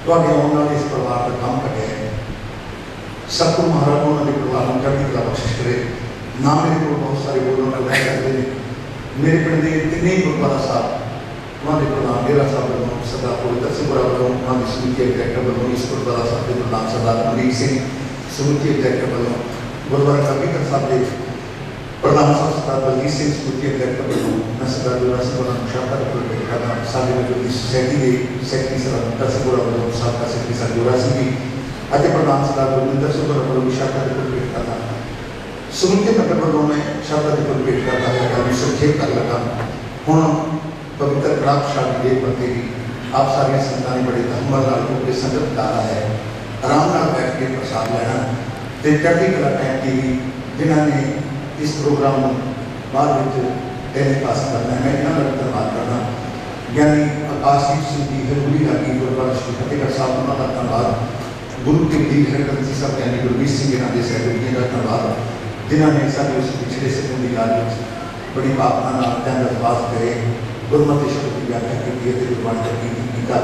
ਤੁਹਾਡੇ ਆਉਣ ਨਾਲ ਇਸ ਪਰਿਵਾਰ ਦਾ ਕੰਮ ਘਟਿਆ ਹੈ। ਸਤਿਗੁਰੂ ਮਹਾਰਾਜ ਉਹਨਾਂ ਦੇ ਪਰਿਵਾਰ ਨੂੰ ਚੜ੍ਹਦੀ ਕਲਾ ਬਖਸ਼ਿਸ਼ ਕਰੇ। ਨਾ ਮੇਰੇ ਕੋਲ ਬਹੁਤ ਸਾਰੇ ਬੋਲਣ ਨੂੰ ਰਹਿ ਸਕਦੇ ਨੇ ਮੇਰੇ ਪਿੰਡ ਦੇ ਤਿੰਨੇ ਗੁਰਦੁਆਰਾ ਸਾਹਿਬ उन्होंने प्रधान डेरा साहब वालों सरदार पवित्र सिंह वालों उन्होंने समिति डायरेक्टर वालों इस गुरुद्वारा साहब के प्रधान सरदार अमरीक सिंह समिति डायरेक्टर वालों गुरुद्वारा कबीर साहब के प्रधान साहब सरदार बलजीत सिंह समिति डायरेक्टर वालों मैं सरदार गोरा सिंह वालों शाखा रिपोर्ट करना साढ़े जो सोसाइटी के सैकटरी सरदार बलता सिंह वालों साहब सैकटरी सरदार गोरा सिंह भी प्रधान सरदार गुरविंदर सिंह वालों शाखा रिपोर्ट करना समिति नगर वालों में शाखा रिपोर्ट करना है संक्षेप कर लगा हूँ पवित्र प्राप्त शादी दे प्रति आप सारिया संतां ने बड़े धर्मल नाल क्योंकि संगत दारा है आराम नाल बैठ के प्रसाद लेना तो चढ़ती कला टाइम टीवी जिन्होंने इस प्रोग्राम में बाद टेलीकास्ट करना है मैं इन्होंने धन्यवाद करना ज्ञानी आकाशदीप सिंह जी हरगुली लागी गुरुद्वारा श्री फतेहगढ़ साहब उन्होंने धन्यवाद गुरु के दी हरकत जी साहब ज्ञानी गुरमीत सिंह इन्होंने सहयोगियों का धन्यवाद जिन्होंने सारे उस पिछड़े समय की याद बड़ी भावना अरदास करे गुरमति शब्द की व्याख्या की गुरबाणी का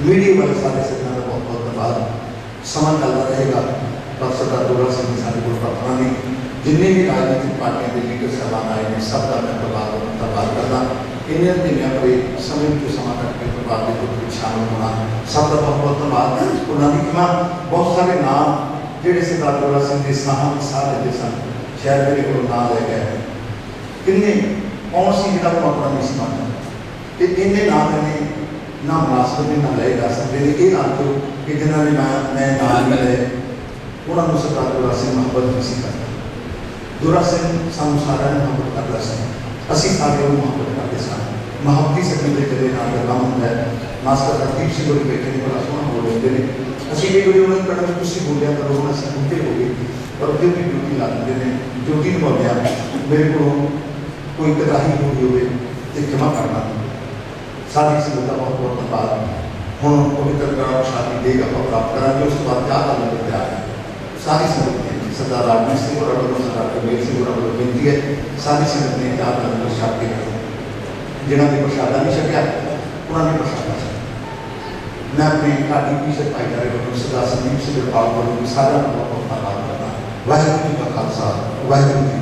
मीडिया वाले सारे सज्जनों का बहुत बहुत धन्यवाद। समा चलता रहेगा पर सरदार गोरा सिंह जी सारे गुरबाणी ने जिन्हें भी राजनीतिक पार्टियों के लीडर साहबान आए हैं सब का मैं धन्यवाद करना इन्हें दिनों पर समय जो समा करके परिवार के ग्रुप में शामिल होना सब का बहुत बहुत धन्यवाद। उन्होंने कहा बहुत सारे नाम जोड़े सरदार गोरा सिंह के साह साह लेते सन शायद मेरे को नाम लै गए किन्ने कौन सी जिला को अपना नहीं समझना तो इन्हें नाम ने ना मुनासिब ने ना लए जा सकते हैं। ये नाम तो कि जिन्होंने मैं नाम नहीं लए उन्होंने सरदार गोरा सिंह मुहब्बत नहीं करता गोरा सिंह सानू सारा मुहब्बत करता सन असी सारे मुहब्बत करते सन मुहब्बती सकने के जरिए नाम का काम होता है। मास्टर हरदीप सिंह होर बैठे ने बड़ा सोहना बोल रहे हैं असी भी कोई उन्होंने पढ़ने में कुछ बोलिया करो अस बूटे हो गए पर फिर भी ड्यूटी ला देते हैं ड्यूटी निभाया मेरे को कोई कताही हो गई हो तो क्षमा करना सारी संगत का बहुत बहुत धन्यवाद। हूँ पवित्र ग्राम शादी देगा प्राप्त करा उस बाद क्या करना तैयार है सारी संगत ने सरदार राजवीर सिंह और सरदार गुरमेल सिंह और बेनती है सारी संगत ने क्या करना छापे जिन्होंने प्रसादा नहीं छकिया उन्होंने प्रसादा छकिया। मैं अपने घाटी पीछे भाईचारे वालों सरदार संदीप सिंह पाल वालों सारा बहुत बहुत धन्यवाद करना। वाहिगुरू जी का खालसा वाहिगुरू जी